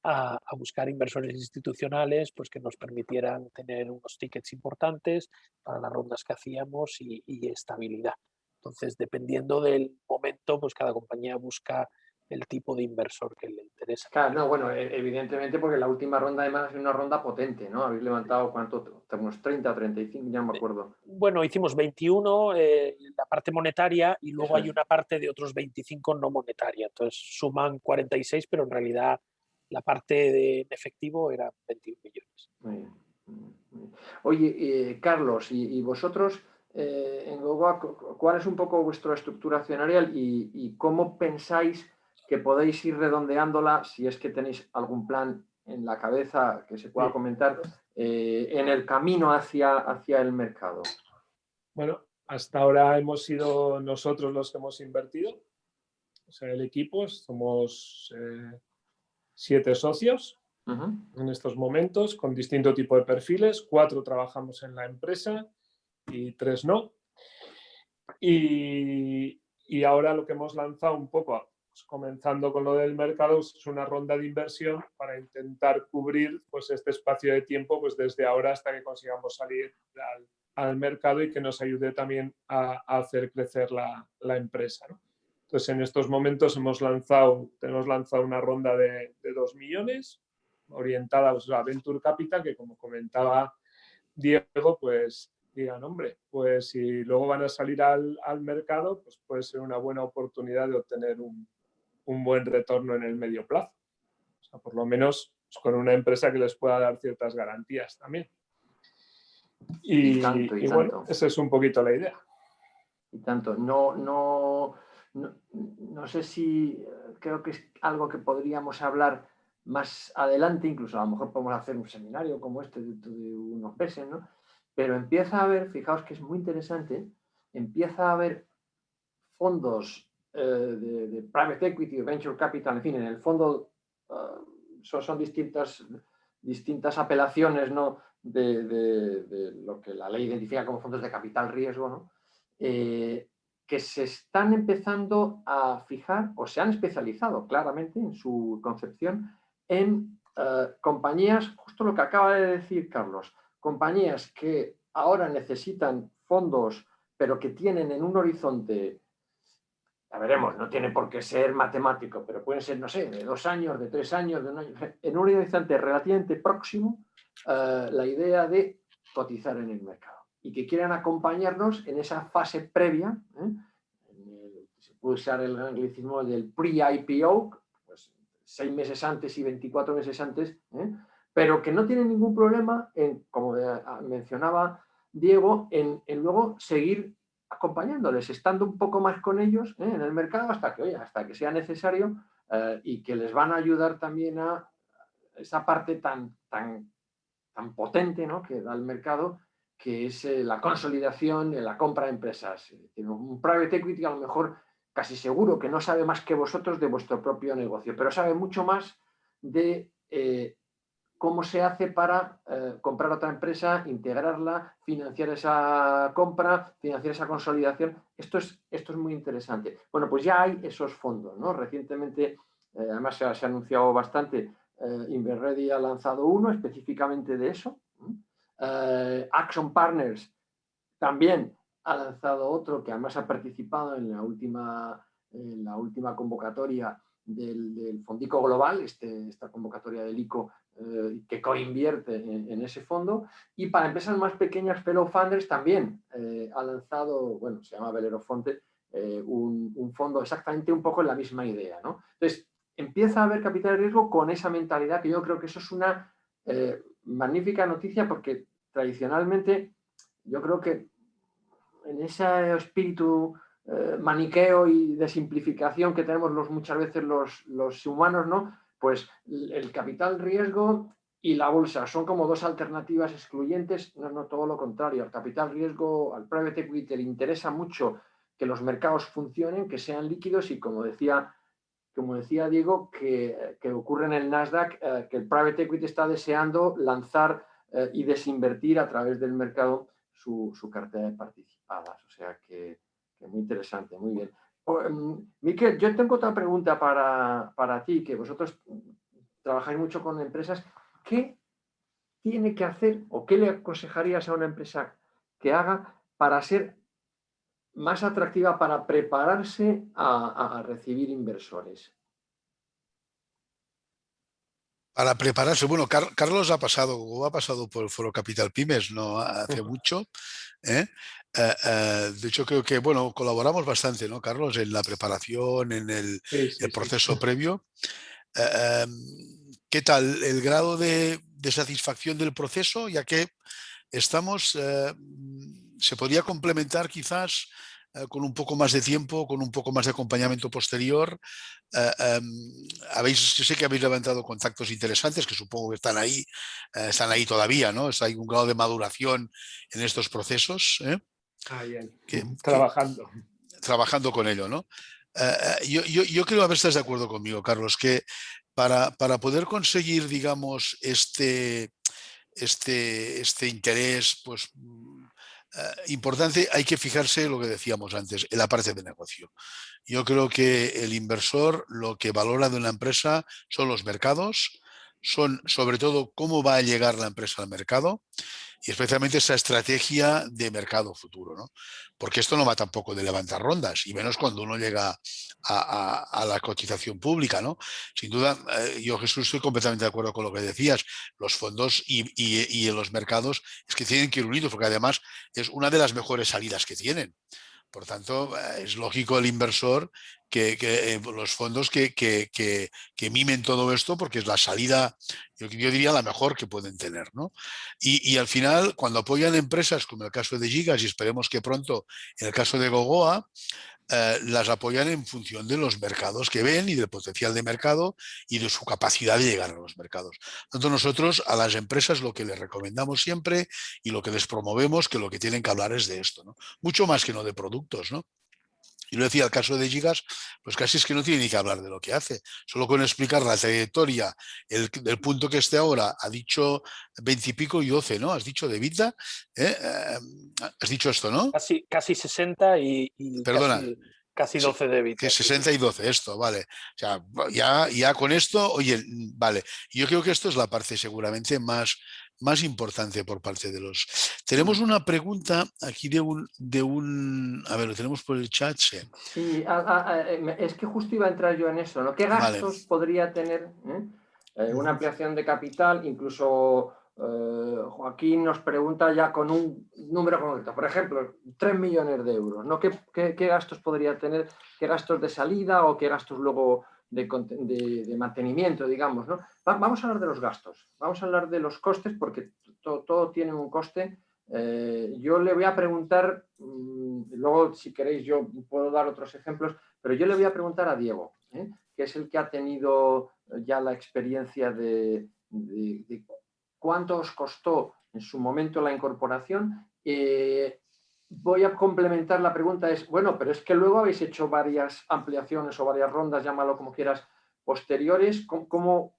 a buscar inversores institucionales pues que nos permitieran tener unos tickets importantes para las rondas que hacíamos, y estabilidad. Entonces, dependiendo del momento, pues cada compañía busca el tipo de inversor que le interesa. Claro, no, bueno, evidentemente, porque la última ronda además ha sido una ronda potente, ¿no? Habéis levantado, ¿cuánto? Unos 30 o 35, ya no me acuerdo. Bueno, hicimos 21, la parte monetaria, y luego Eso hay es. una parte de otros 25 no monetaria. Entonces suman 46, pero en realidad la parte de efectivo era 21 millones. Muy bien, muy bien. Oye, Carlos, y vosotros en Gogoa, ¿cuál es un poco vuestra estructura accionarial y cómo pensáis que podéis ir redondeándola, si es que tenéis algún plan en la cabeza que se pueda comentar, en el camino hacia el mercado? Bueno, hasta ahora hemos sido nosotros los que hemos invertido, o sea, el equipo, somos 7 socios en estos momentos, con distinto tipo de perfiles. 4 trabajamos en la empresa y 3 no. Y ahora lo que hemos lanzado un poco, pues, comenzando con lo del mercado, es una ronda de inversión para intentar cubrir pues, este espacio de tiempo pues, desde ahora hasta que consigamos salir al mercado y que nos ayude también a hacer crecer la empresa, ¿no? Entonces, en estos momentos hemos lanzado una ronda de 2 millones orientada pues, a Venture Capital, que como comentaba Diego, pues digan, hombre, pues si luego van a salir al mercado, pues puede ser una buena oportunidad de obtener un buen retorno en el medio plazo. O sea, por lo menos pues, con una empresa que les pueda dar ciertas garantías también. Y bueno, esa es un poquito la idea. Y tanto, no sé si creo que es algo que podríamos hablar más adelante, incluso a lo mejor podemos hacer un seminario como este dentro de unos meses, ¿no? Pero empieza a haber, fijaos que es muy interesante, empieza a haber fondos de private equity, venture capital, en fin, en el fondo son distintas apelaciones, ¿no? de lo que la ley identifica como fondos de capital riesgo, ¿no? Que se están empezando a fijar o se han especializado claramente en su concepción en compañías, justo lo que acaba de decir Carlos, compañías que ahora necesitan fondos pero que tienen en un horizonte, ya veremos, no tiene por qué ser matemático, pero pueden ser, no sé, de 2 años, de 3 años, de 1 año, en un horizonte relativamente próximo, la idea de cotizar en el mercado y que quieran acompañarnos en esa fase previa, se puede usar el anglicismo del pre-IPO, pues 6 meses antes y 24 meses antes, pero que no tienen ningún problema en, como mencionaba Diego, en luego seguir acompañándoles, estando un poco más con ellos en el mercado hasta que sea necesario y que les van a ayudar también a esa parte tan potente, ¿no? Que da el mercado, que es la consolidación, la compra de empresas. Un private equity a lo mejor casi seguro que no sabe más que vosotros de vuestro propio negocio, pero sabe mucho más de cómo se hace para comprar otra empresa, integrarla, financiar esa compra, financiar esa consolidación. Esto es muy interesante. Bueno, pues ya hay esos fondos, ¿no? Recientemente, además se ha anunciado bastante, Inverready ha lanzado uno específicamente de eso. Action Partners también ha lanzado otro que además ha participado en la última convocatoria del Fondico Global, esta convocatoria del ICO que coinvierte en ese fondo. Y para empresas más pequeñas, Fellow Funders también ha lanzado, bueno, se llama Belerofonte, un fondo exactamente un poco en la misma idea, ¿no? Entonces, empieza a haber capital de riesgo con esa mentalidad, que yo creo que eso es una magnífica noticia, porque tradicionalmente yo creo que en ese espíritu maniqueo y de simplificación que tenemos muchas veces los humanos, ¿no? Pues el capital riesgo y la bolsa son como dos alternativas excluyentes, no todo lo contrario. Al capital riesgo, al private equity le interesa mucho que los mercados funcionen, que sean líquidos y como decía Diego, que ocurre en el Nasdaq, que el private equity está deseando lanzar y desinvertir a través del mercado su cartera de participadas. O sea que muy interesante, muy bien. Miquel, yo tengo otra pregunta para ti, que vosotros trabajáis mucho con empresas. ¿Qué tiene que hacer o qué le aconsejarías a una empresa que haga para ser más atractiva, para prepararse a recibir inversores? Para prepararse, bueno, Carlos ha pasado por el Foro Capital Pymes no hace mucho. De hecho, creo que, bueno, colaboramos bastante, ¿no, Carlos? En la preparación, en el proceso previo. ¿Qué tal el grado de satisfacción del proceso? Ya que estamos, se podría complementar quizás con un poco más de tiempo, con un poco más de acompañamiento posterior. Yo sé que habéis levantado contactos interesantes que supongo que están ahí todavía, ¿no? Hay un grado de maduración en estos procesos. Bien. Trabajando con ello, ¿no? Yo creo, a ver si estás de acuerdo conmigo, Carlos, que para poder conseguir, digamos, este interés, pues importante, hay que fijarse lo que decíamos antes, en la parte de negocio. Yo creo que el inversor lo que valora de una empresa son los mercados, son sobre todo cómo va a llegar la empresa al mercado y especialmente esa estrategia de mercado futuro, ¿no? Porque esto no va tampoco de levantar rondas, y menos cuando uno llega a la cotización pública, ¿no? Sin duda, yo, Jesús, estoy completamente de acuerdo con lo que decías. Los fondos y los mercados es que tienen que ir unidos, porque además es una de las mejores salidas que tienen. Por tanto, es lógico el inversor que los fondos que mimen todo esto, porque es la salida, yo diría, la mejor que pueden tener, ¿no? Y al final, cuando apoyan empresas como el caso de Gigas, y esperemos que pronto en el caso de Gogoa, las apoyan en función de los mercados que ven y del potencial de mercado y de su capacidad de llegar a los mercados. Entonces nosotros a las empresas lo que les recomendamos siempre y lo que les promovemos, que lo que tienen que hablar es de esto, ¿no? Mucho más que no de productos, ¿no? Y lo decía, el caso de Gigas, pues casi es que no tiene ni que hablar de lo que hace. Solo con explicar la trayectoria, del punto que esté ahora, ha dicho 20 y pico y 12, ¿no? Has dicho de EBITDA, has dicho esto, ¿no? Casi 60 y Perdona, casi 12 de que EBITDA. 60 y 12, esto, vale. O sea, ya con esto, oye, vale. Yo creo que esto es la parte seguramente más importante por parte de los. Tenemos una pregunta aquí a ver, lo tenemos por el chat, sí. Sí, es que justo iba a entrar yo en eso, ¿no? ¿Qué Vale. gastos podría tener una ampliación de capital? Incluso Joaquín nos pregunta ya con un número concreto, por ejemplo, 3 millones de euros, ¿no? ¿Qué gastos podría tener? ¿Qué gastos de salida o qué gastos luego de mantenimiento, digamos, ¿no? Vamos a hablar de los gastos, vamos a hablar de los costes, porque todo tiene un coste. Yo le voy a preguntar, luego si queréis yo puedo dar otros ejemplos, pero yo le voy a preguntar a Diego, que es el que ha tenido ya la experiencia de cuánto os costó en su momento la incorporación. Voy a complementar la pregunta, bueno, pero es que luego habéis hecho varias ampliaciones o varias rondas, llámalo como quieras, posteriores. ¿Cómo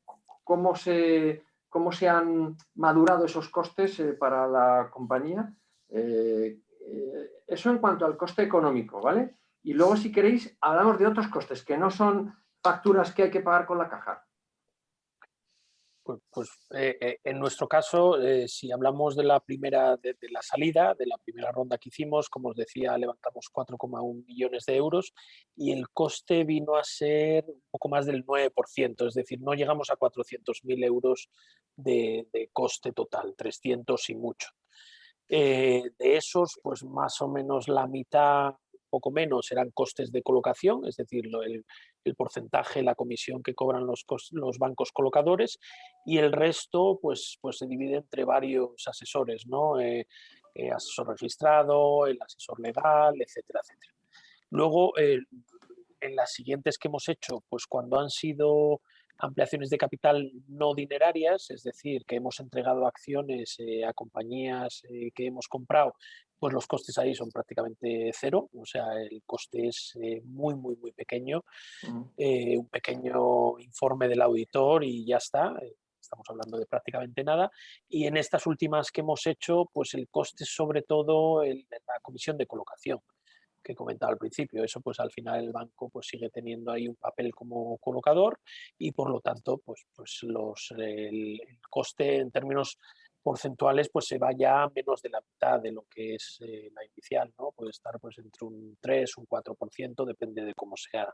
se han madurado esos costes para la compañía? Eso en cuanto al coste económico, ¿vale? Y luego, si queréis, hablamos de otros costes que no son facturas que hay que pagar con la caja. En nuestro caso, si hablamos de la primera, de la salida, de la primera ronda que hicimos, como os decía, levantamos 4,1 millones de euros y el coste vino a ser un poco más del 9%, es decir, no llegamos a 400.000 euros de coste total, 300 y mucho. De esos, pues más o menos la mitad, poco menos, eran costes de colocación, es decir, el porcentaje, la comisión que cobran los bancos colocadores, y el resto pues se divide entre varios asesores, ¿no? Asesor registrado, el asesor legal, etcétera, etcétera. Luego, en las siguientes que hemos hecho, pues cuando han sido ampliaciones de capital no dinerarias, es decir, que hemos entregado acciones a compañías que hemos comprado, pues los costes ahí son prácticamente cero, o sea, el coste es muy, muy, muy pequeño, un pequeño informe del auditor y ya está. Estamos hablando de prácticamente nada. Y en estas últimas que hemos hecho, pues el coste es sobre todo la comisión de colocación que comentaba al principio. Eso pues al final el banco pues sigue teniendo ahí un papel como colocador y por lo tanto pues el coste en términos porcentuales pues se va ya a menos de la mitad de lo que es la inicial, ¿no? Puede estar pues entre un 3, un 4%, depende de cómo sea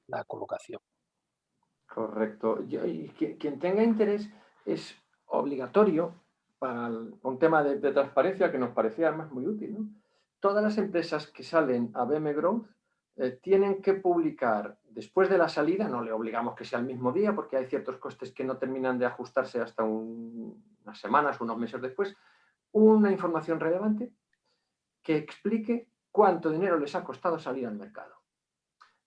la colocación. Correcto. Y quien tenga interés es obligatorio para un tema de transparencia que nos parecía además muy útil, ¿no? Todas las empresas que salen a BM Growth tienen que publicar después de la salida, no le obligamos que sea el mismo día porque hay ciertos costes que no terminan de ajustarse hasta unas semanas, unos meses después, una información relevante que explique cuánto dinero les ha costado salir al mercado.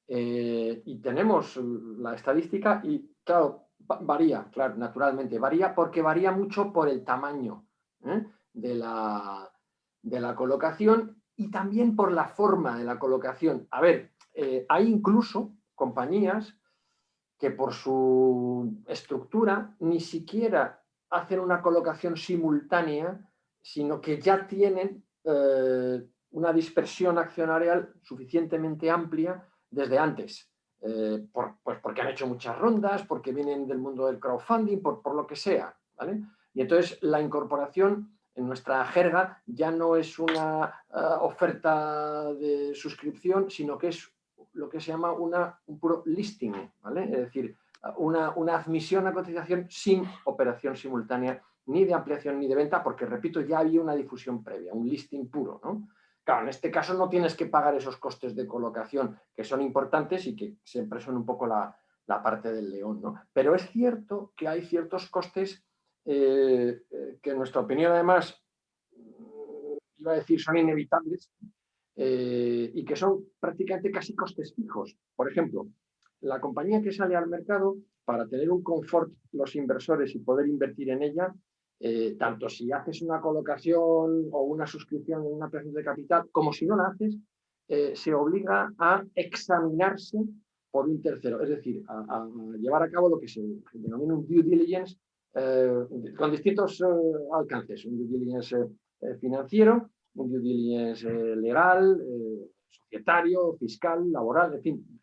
Y tenemos la estadística y, claro, varía, claro, naturalmente, varía porque varía mucho por el tamaño de la colocación y también por la forma de la colocación. A ver, hay incluso compañías que por su estructura ni siquiera hacen una colocación simultánea, sino que ya tienen una dispersión accionarial suficientemente amplia desde antes. Pues porque han hecho muchas rondas, porque vienen del mundo del crowdfunding, por lo que sea, ¿vale? Y entonces la incorporación en nuestra jerga ya no es una oferta de suscripción, sino que es lo que se llama un puro listing, ¿vale? Es decir, una admisión a cotización sin operación simultánea, ni de ampliación ni de venta, porque, repito, ya había una difusión previa, un listing puro, ¿no? Claro, en este caso no tienes que pagar esos costes de colocación, que son importantes y que siempre son un poco la parte del león, ¿no? Pero es cierto que hay ciertos costes que en nuestra opinión, además, iba a decir, son inevitables y que son prácticamente casi costes fijos. Por ejemplo, la compañía que sale al mercado, para tener un confort los inversores y poder invertir en ella, tanto si haces una colocación o una suscripción en una operación de capital, como si no la haces, se obliga a examinarse por un tercero, es decir, a llevar a cabo lo que se denomina un due diligence con distintos alcances, un due diligence financiero, un due diligence legal, societario, fiscal, laboral, en fin,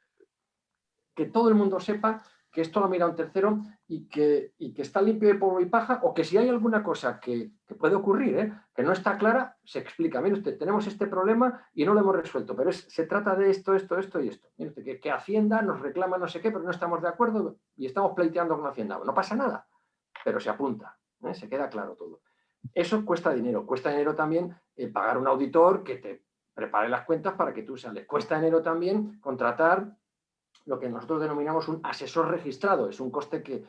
que todo el mundo sepa que esto lo mira un tercero y que está limpio de polvo y paja, o que si hay alguna cosa que puede ocurrir, que no está clara, se explica. Mire usted, tenemos este problema y no lo hemos resuelto, pero se trata de esto, esto, esto y esto. Mire usted, que Hacienda nos reclama no sé qué, pero no estamos de acuerdo y estamos pleiteando con Hacienda. No pasa nada, pero se apunta, se queda claro todo. Eso cuesta dinero también pagar un auditor que te prepare las cuentas para que tú sales. Cuesta dinero también contratar lo que nosotros denominamos un asesor registrado. Es un coste que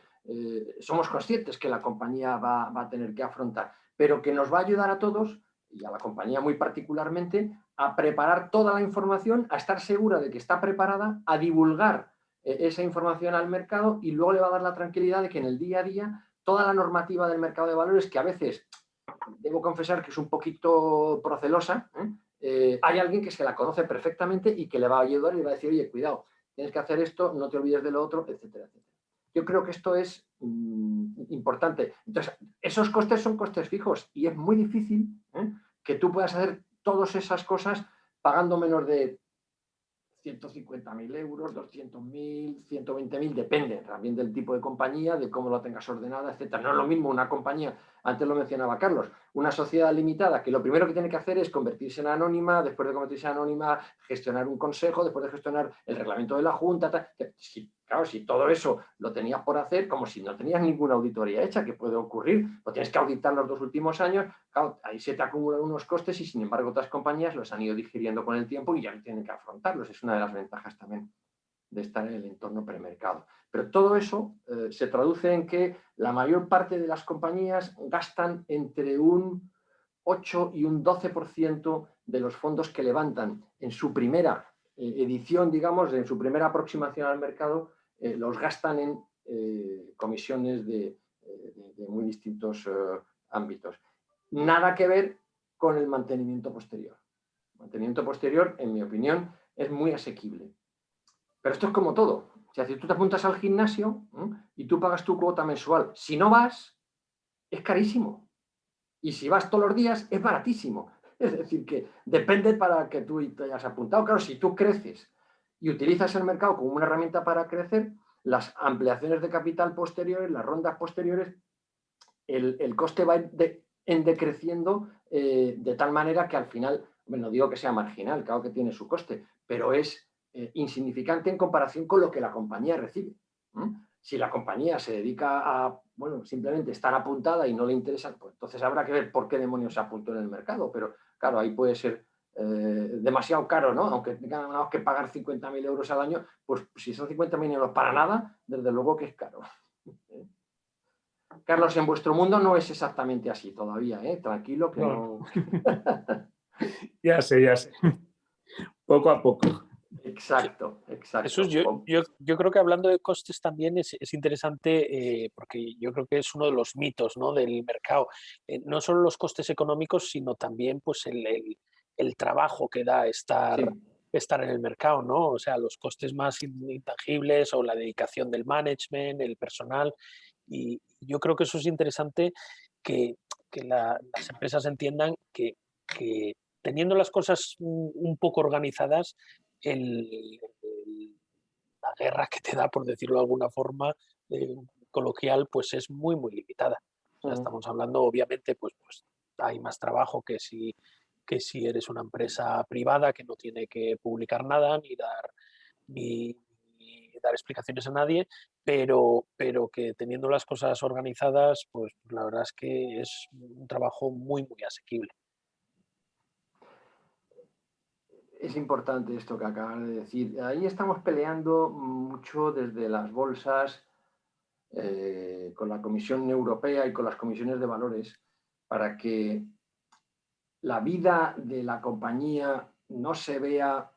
somos conscientes que la compañía va a tener que afrontar, pero que nos va a ayudar a todos, y a la compañía muy particularmente, a preparar toda la información, a estar segura de que está preparada, a divulgar esa información al mercado, y luego le va a dar la tranquilidad de que en el día a día toda la normativa del mercado de valores, que a veces debo confesar que es un poquito procelosa, hay alguien que se la conoce perfectamente y que le va a ayudar y le va a decir, oye, cuidado, tienes que hacer esto, no te olvides de lo otro, etcétera, etcétera. Yo creo que esto es importante. Entonces, esos costes son costes fijos y es muy difícil que tú puedas hacer todas esas cosas pagando menos de 150.000 euros, 200.000, 120.000, depende también del tipo de compañía, de cómo lo tengas ordenada, etcétera. No es lo mismo una compañía, antes lo mencionaba Carlos, una sociedad limitada que lo primero que tiene que hacer es convertirse en anónima, después de convertirse en anónima, gestionar un consejo, después de gestionar el reglamento de la Junta. Claro, si todo eso lo tenías por hacer, como si no tenías ninguna auditoría hecha, que puede ocurrir, lo tienes que auditar los 2 últimos años, claro, ahí se te acumulan unos costes y sin embargo otras compañías los han ido digiriendo con el tiempo y ya tienen que afrontarlos. Es una de las ventajas también de estar en el entorno premercado. Pero todo eso se traduce en que la mayor parte de las compañías gastan entre un 8 y un 12% de los fondos que levantan en su primera edición, digamos, en su primera aproximación al mercado, los gastan en comisiones de muy distintos ámbitos. Nada que ver con el mantenimiento posterior. El mantenimiento posterior, en mi opinión, es muy asequible. Pero esto es como todo. O sea, si tú te apuntas al gimnasio y tú pagas tu cuota mensual, si no vas, es carísimo. Y si vas todos los días, es baratísimo. Es decir, que depende para que tú te hayas apuntado. Claro, si tú creces y utilizas el mercado como una herramienta para crecer, las ampliaciones de capital posteriores, las rondas posteriores, el coste va en decreciendo de tal manera que al final, no digo que sea marginal, claro que tiene su coste, pero es insignificante en comparación con lo que la compañía recibe. Si la compañía se dedica a, simplemente estar apuntada y no le interesa, pues entonces habrá que ver por qué demonios se apuntó en el mercado, pero claro, ahí puede ser demasiado caro, ¿no? Aunque tengamos que pagar 50.000 euros al año, pues si son 50.000 euros para nada, desde luego que es caro. Carlos, en vuestro mundo no es exactamente así todavía, ¿eh? Tranquilo que no. Ya sé. Poco a poco. Exacto. Jesús, yo creo que hablando de costes también es interesante porque yo creo que es uno de los mitos, ¿no?, del mercado. No solo los costes económicos, sino también pues, el trabajo que da estar en el mercado, ¿no? O sea, los costes más intangibles o la dedicación del management, el personal. Y yo creo que eso es interesante que las empresas entiendan que teniendo las cosas un poco organizadas, la guerra que te da, por decirlo de alguna forma coloquial, pues es muy, muy limitada. O sea, estamos hablando, obviamente, pues hay más trabajo que si eres una empresa privada que no tiene que publicar nada ni dar explicaciones a nadie, pero que teniendo las cosas organizadas, pues la verdad es que es un trabajo muy, muy asequible. Es importante esto que acabas de decir. Ahí estamos peleando mucho desde las bolsas, con la Comisión Europea y con las comisiones de valores, para que la vida de la compañía no se vea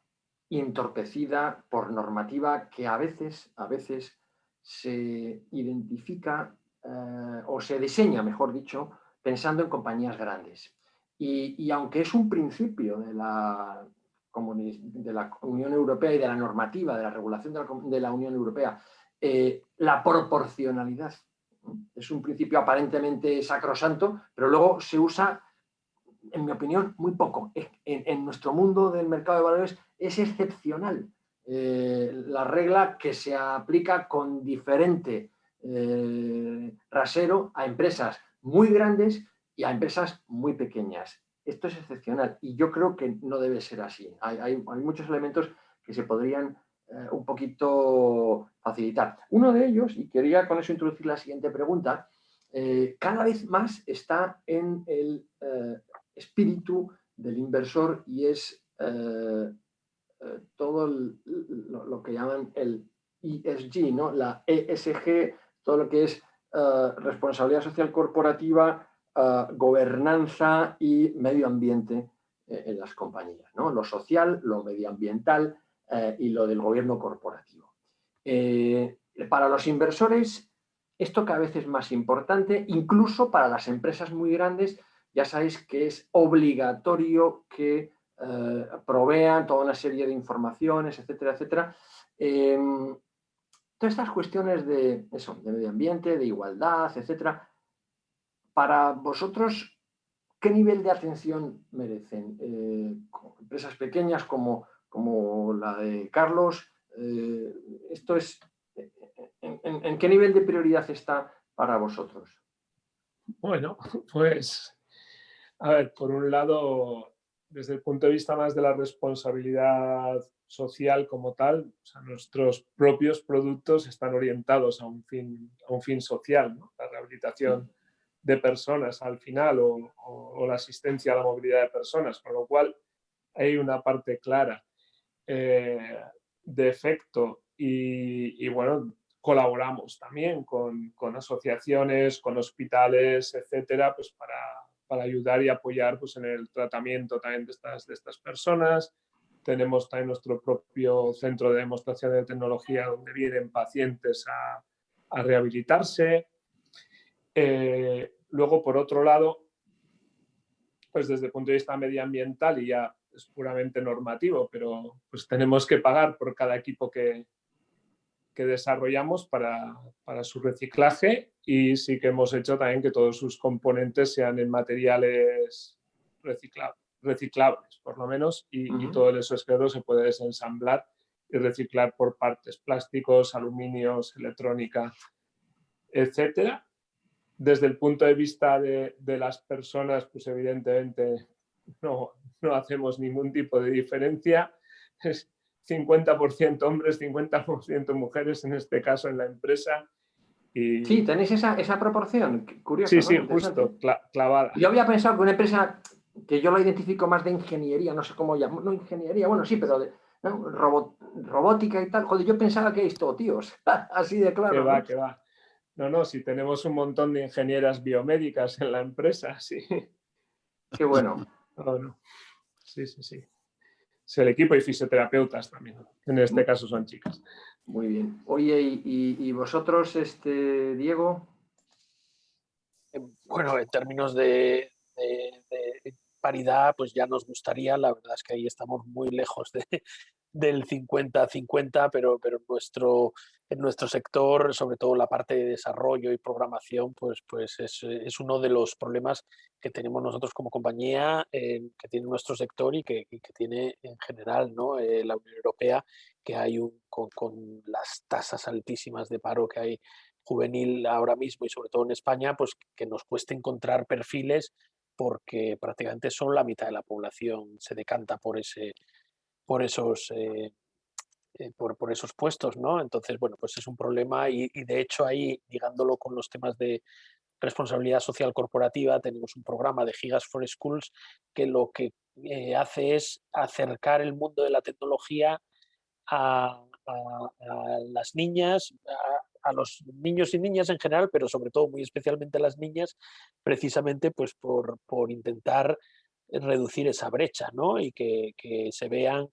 entorpecida por normativa que a veces se identifica o se diseña, mejor dicho, pensando en compañías grandes. Y aunque es un principio de la Unión Europea y de la normativa, de la regulación de la Unión Europea, la proporcionalidad es un principio aparentemente sacrosanto, pero luego se usa, en mi opinión, muy poco. En nuestro mundo del mercado de valores es excepcional la regla que se aplica con diferente rasero a empresas muy grandes y a empresas muy pequeñas. Esto es excepcional y yo creo que no debe ser así. Hay muchos elementos que se podrían un poquito facilitar. Uno de ellos, y quería con eso introducir la siguiente pregunta, cada vez más está en el espíritu del inversor y es todo lo que llaman el ESG, ¿no? La ESG, todo lo que es responsabilidad social corporativa, gobernanza y medio ambiente en las compañías, ¿no? Lo social, lo medioambiental y lo del gobierno corporativo. Para los inversores, esto cada vez es más importante, incluso para las empresas muy grandes. Ya sabéis que es obligatorio que provean toda una serie de informaciones, etcétera, etcétera. Todas estas cuestiones de medio ambiente, de igualdad, etcétera, para vosotros, ¿qué nivel de atención merecen? Empresas pequeñas como la de Carlos, esto es, ¿en qué nivel de prioridad está para vosotros? Bueno, pues, a ver, por un lado, desde el punto de vista más de la responsabilidad social como tal, o sea, nuestros propios productos están orientados a un fin social, ¿no? La rehabilitación de personas al final o la asistencia a la movilidad de personas, con lo cual hay una parte clara de efecto y bueno, colaboramos también con asociaciones, con hospitales, etcétera, pues para ayudar y apoyar pues, en el tratamiento también de estas personas. Tenemos también nuestro propio centro de demostración de tecnología donde vienen pacientes a rehabilitarse. Luego, por otro lado, pues desde el punto de vista medioambiental y ya es puramente normativo, pero pues tenemos que pagar por cada equipo que desarrollamos para su reciclaje y sí que hemos hecho también que todos sus componentes sean en materiales reciclables, por lo menos, y todo el exoesqueleto se puede desensamblar y reciclar por partes, plásticos, aluminios, electrónica, etcétera. Desde el punto de vista de las personas, pues evidentemente no hacemos ningún tipo de diferencia. Es 50% hombres, 50% mujeres, en este caso en la empresa. Y... Sí, tenéis esa proporción, curioso, sí, ¿no? Sí, justo, clavada. Yo había pensado que una empresa que yo la identifico más de ingeniería, no sé cómo llamarlo, no ingeniería, bueno, sí, pero ¿no? Robótica y tal, joder, yo pensaba que esto, tíos, así de claro. Que va. No, si tenemos un montón de ingenieras biomédicas en la empresa, sí. Qué bueno. No. Sí. Es el equipo y fisioterapeutas también. En este caso son chicas. Muy bien. Oye, ¿y vosotros, Diego? Bueno, en términos de paridad, pues ya nos gustaría. La verdad es que ahí estamos muy lejos del 50-50, pero en nuestro sector, sobre todo la parte de desarrollo y programación, pues es uno de los problemas que tenemos nosotros como compañía, que tiene nuestro sector y que tiene en general, ¿no? La Unión Europea, que hay con las tasas altísimas de paro que hay juvenil ahora mismo y sobre todo en España, pues que nos cuesta encontrar perfiles porque prácticamente solo la mitad de la población se decanta por esos puestos, ¿no? Entonces, bueno, pues es un problema y de hecho ahí, ligándolo con los temas de responsabilidad social corporativa, tenemos un programa de Gigas for Schools que lo que hace es acercar el mundo de la tecnología a las niñas, a los niños y niñas en general, pero sobre todo muy especialmente a las niñas, precisamente pues por intentar reducir esa brecha, ¿no? Y que se vean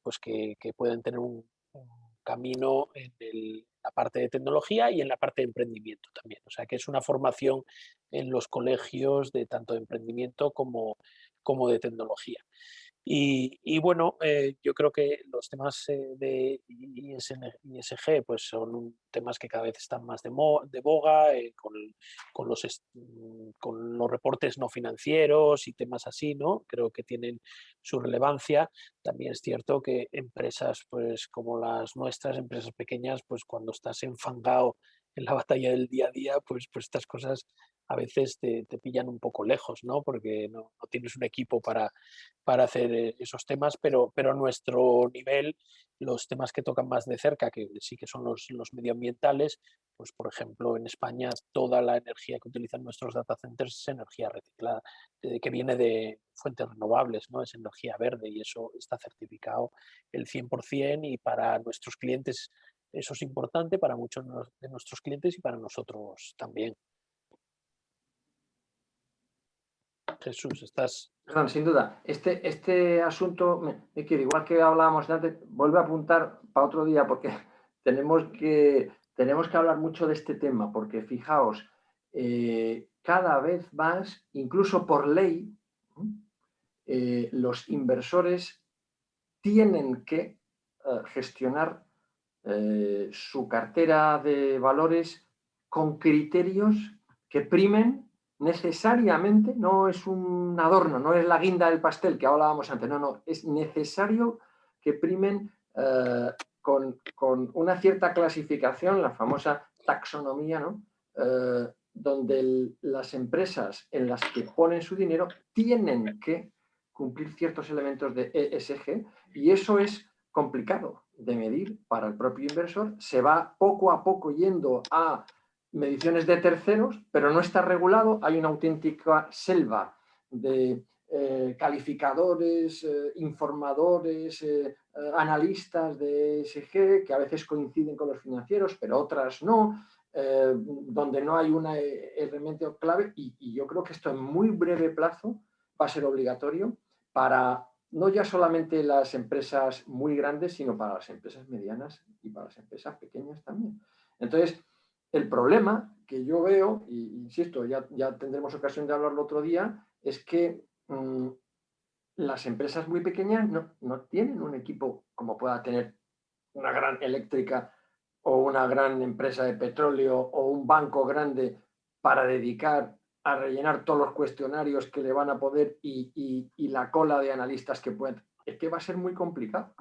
pues que pueden tener un camino en la parte de tecnología y en la parte de emprendimiento también. O sea que es una formación en los colegios de tanto de emprendimiento como de tecnología. Y bueno, yo creo que los temas de ISG pues son temas que cada vez están más de boga, con los reportes no financieros y temas así, ¿no? Creo que tienen su relevancia. También es cierto que empresas pues como las nuestras, empresas pequeñas, pues cuando estás enfangado en la batalla del día a día, pues estas cosas a veces te pillan un poco lejos, ¿no? Porque no tienes un equipo para hacer esos temas, pero a nuestro nivel, los temas que tocan más de cerca, que sí que son los medioambientales, pues por ejemplo en España toda la energía que utilizan nuestros data centers es energía reciclada, que viene de fuentes renovables, ¿no? Es energía verde y eso está certificado el 100% y para nuestros clientes eso es importante, para muchos de nuestros clientes y para nosotros también. Jesús, estás... Sin duda, este asunto, me quiero, igual que hablábamos antes, vuelve a apuntar para otro día porque tenemos que hablar mucho de este tema, porque fijaos, cada vez más, incluso por ley, los inversores tienen que gestionar su cartera de valores con criterios que primen necesariamente, no es un adorno, no es la guinda del pastel que hablábamos antes, no, es necesario que primen con una cierta clasificación, la famosa taxonomía, ¿no? Donde las empresas en las que ponen su dinero tienen que cumplir ciertos elementos de ESG y eso es complicado de medir para el propio inversor, se va poco a poco yendo a mediciones de terceros, pero no está regulado, hay una auténtica selva de calificadores, informadores, analistas de ESG que a veces coinciden con los financieros, pero otras no, donde no hay un elemento clave y yo creo que esto en muy breve plazo va a ser obligatorio para no ya solamente las empresas muy grandes, sino para las empresas medianas y para las empresas pequeñas también. Entonces, el problema que yo veo, e insisto, ya tendremos ocasión de hablarlo otro día, es que las empresas muy pequeñas no tienen un equipo como pueda tener una gran eléctrica o una gran empresa de petróleo o un banco grande para dedicar a rellenar todos los cuestionarios que le van a poder y la cola de analistas que pueden. Es que va a ser muy complicado.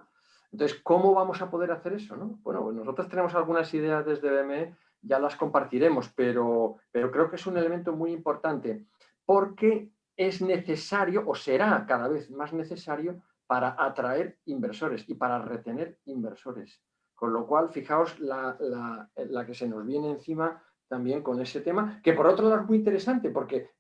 Entonces, ¿cómo vamos a poder hacer eso, no? Bueno, pues nosotros tenemos algunas ideas desde BME, ya las compartiremos, pero creo que es un elemento muy importante porque es necesario o será cada vez más necesario para atraer inversores y para retener inversores. Con lo cual, fijaos la que se nos viene encima también con ese tema, que por otro lado es muy interesante porque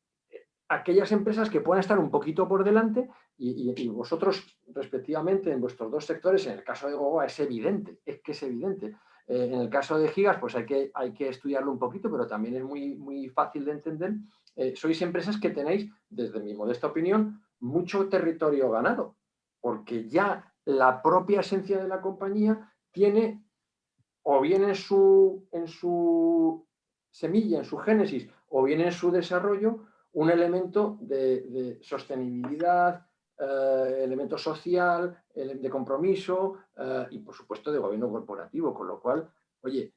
aquellas empresas que puedan estar un poquito por delante y vosotros respectivamente en vuestros dos sectores, en el caso de Gogoa es evidente, es que es evidente. En el caso de Gigas, pues hay que estudiarlo un poquito, pero también es muy, muy fácil de entender. Sois empresas que tenéis, desde mi modesta opinión, mucho territorio ganado, porque ya la propia esencia de la compañía tiene, o bien en su semilla, en su génesis, o bien en su desarrollo, un elemento de sostenibilidad, elemento social, de compromiso y, por supuesto, de gobierno corporativo. Con lo cual, oye,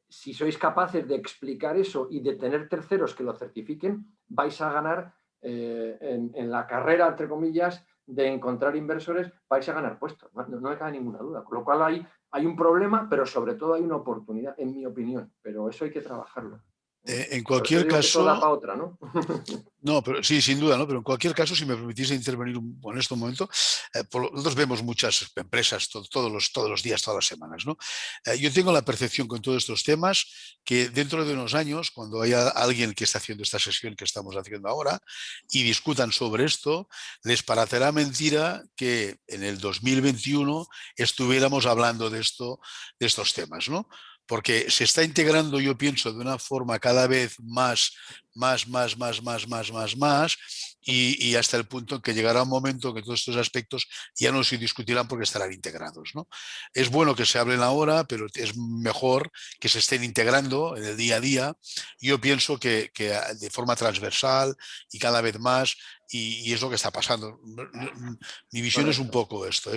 si sois capaces de explicar eso y de tener terceros que lo certifiquen, vais a ganar en la carrera, entre comillas, de encontrar inversores, vais a ganar puestos. No me cabe ninguna duda. Con lo cual hay un problema, pero sobre todo hay una oportunidad, en mi opinión. Pero eso hay que trabajarlo. En Por eso cualquier digo que esto da caso, para otra, ¿no? no, pero sí, sin duda, ¿no? Pero en cualquier caso, si me permitís intervenir en este momento, nosotros vemos muchas empresas todos los días, todas las semanas, ¿no? Yo tengo la percepción con todos estos temas que dentro de unos años, cuando haya alguien que está haciendo esta sesión que estamos haciendo ahora y discutan sobre esto, les parecerá mentira que en el 2021 estuviéramos hablando de estos temas, ¿no? Porque se está integrando, yo pienso, de una forma cada vez más, y hasta el punto en que llegará un momento en que todos estos aspectos ya no se discutirán porque estarán integrados, ¿no? Es bueno que se hablen ahora, pero es mejor que se estén integrando en el día a día. Yo pienso que de forma transversal y cada vez más, y es lo que está pasando. Mi visión es un poco esto.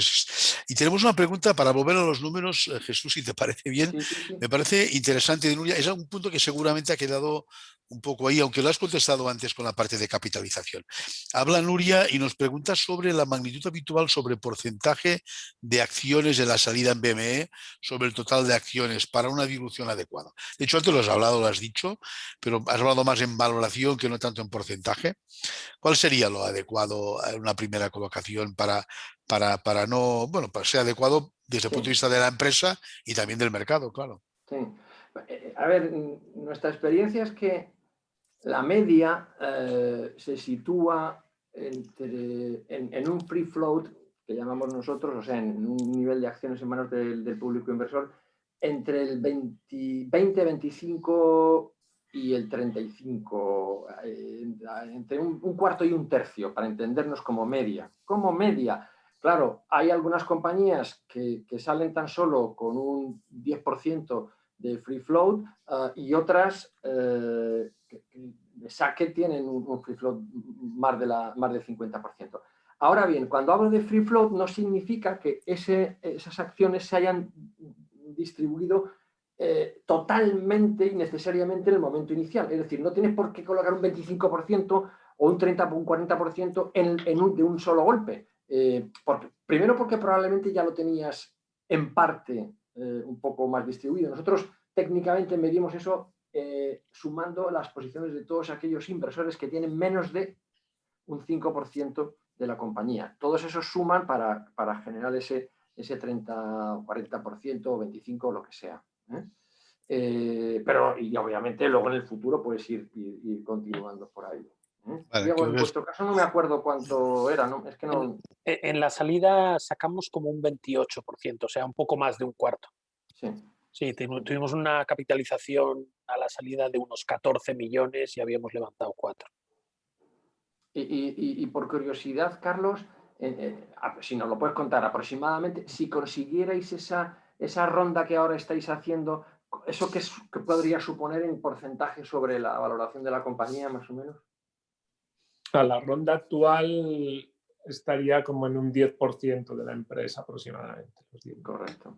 Y tenemos una pregunta para volver a los números, Jesús, si te parece bien. Sí. Me parece interesante de Nuria. Es un punto que seguramente ha quedado un poco ahí, aunque lo has contestado antes con la parte de capitalización. Habla Nuria y nos pregunta sobre la magnitud habitual sobre porcentaje de acciones de la salida en BME sobre el total de acciones para una dilución adecuada. De hecho, antes lo has hablado, lo has dicho, pero has hablado más en valoración que no tanto en porcentaje. ¿Cuál sería lo adecuado en una primera colocación para no, bueno, para ser adecuado desde el punto de vista de la empresa y también del mercado, claro? Sí. A ver, nuestra experiencia es que la media se sitúa en un free float, que llamamos nosotros, o sea, en un nivel de acciones en manos del público inversor, entre el 20-25 y el 35, entre un cuarto y un tercio, para entendernos como media. Como media, claro, hay algunas compañías que salen tan solo con un 10% de free float y otras de saque tienen un free float más del 50%. Ahora bien, cuando hablo de free float no significa que esas acciones se hayan distribuido totalmente y necesariamente en el momento inicial. Es decir, no tienes por qué colocar un 25% o un 30 o un 40% de un solo golpe. Primero porque probablemente ya lo tenías en parte un poco más distribuido. Nosotros técnicamente medimos eso sumando las posiciones de todos aquellos inversores que tienen menos de un 5% de la compañía. Todos esos suman para generar ese 30, 40% o 25% o lo que sea. Pero y obviamente luego en el futuro puedes ir continuando por ahí. Vale, Diego, en vuestro caso no me acuerdo cuánto era, ¿no? Es que no... En la salida sacamos como un 28%, o sea, un poco más de un cuarto. Sí. Sí, tuvimos una capitalización a la salida de unos 14 millones y habíamos levantado 4. Y por curiosidad, Carlos, si nos lo puedes contar aproximadamente, si consiguierais esa ronda que ahora estáis haciendo, ¿eso qué podría suponer en porcentaje sobre la valoración de la compañía, más o menos? A la ronda actual estaría como en un 10% de la empresa aproximadamente. Correcto.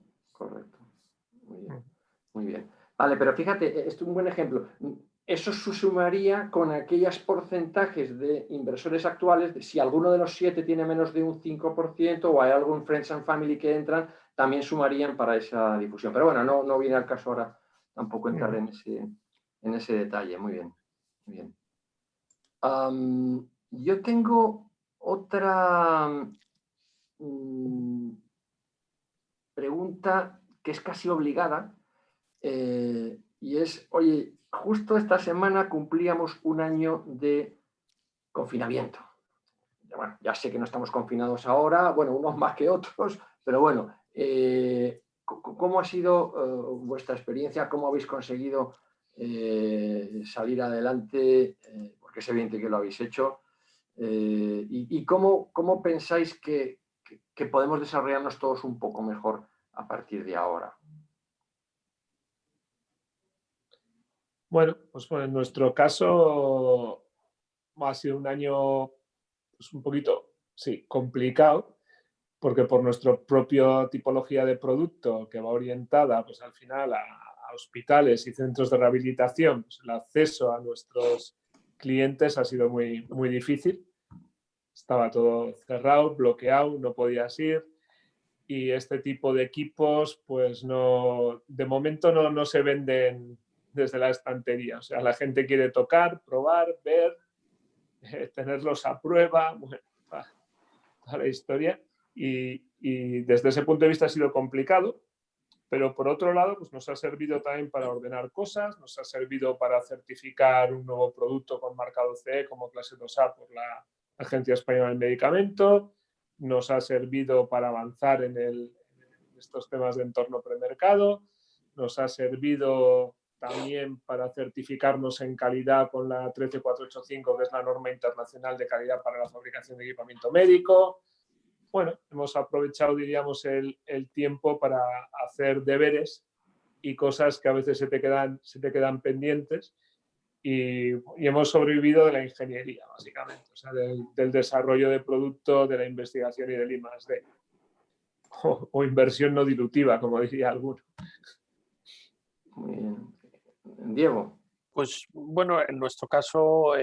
Muy bien. Vale, pero fíjate, esto es un buen ejemplo. Eso se sumaría con aquellos porcentajes de inversores actuales. Si alguno de los 7 tiene menos de un 5% o hay algún Friends and Family que entran, también sumarían para esa difusión. Pero bueno, no viene al caso ahora tampoco entrar en ese detalle. Muy bien. Yo tengo otra pregunta que es casi obligada y es, oye, justo esta semana cumplíamos un año de confinamiento. Bueno, ya sé que no estamos confinados ahora, bueno, unos más que otros, pero bueno, ¿cómo ha sido vuestra experiencia? ¿Cómo habéis conseguido salir adelante? Porque es evidente que lo habéis hecho. ¿Y cómo pensáis que podemos desarrollarnos todos un poco mejor a partir de ahora? Bueno, pues en nuestro caso ha sido un año pues un poquito sí, complicado, porque por nuestra propia tipología de producto que va orientada pues, al final a hospitales y centros de rehabilitación, pues, el acceso a nuestros clientes ha sido muy, muy difícil. Estaba todo cerrado, bloqueado, no podías ir. Y este tipo de equipos, pues no, de momento no se venden desde la estantería. O sea, la gente quiere tocar, probar, ver, tenerlos a prueba, bueno, toda la historia. Y desde ese punto de vista ha sido complicado, pero por otro lado, pues nos ha servido también para ordenar cosas, nos ha servido para certificar un nuevo producto con marcado CE como clase 2A por la Agencia Española del Medicamento, nos ha servido para avanzar en estos temas de entorno premercado, nos ha servido también para certificarnos en calidad con la 13485, que es la norma internacional de calidad para la fabricación de equipamiento médico. Bueno, hemos aprovechado, diríamos, el tiempo para hacer deberes y cosas que a veces se te quedan pendientes y hemos sobrevivido de la ingeniería, básicamente, o sea, del desarrollo de producto, de la investigación y del I+D. O inversión no dilutiva, como diría alguno. Muy bien. Diego. Pues bueno, en nuestro caso,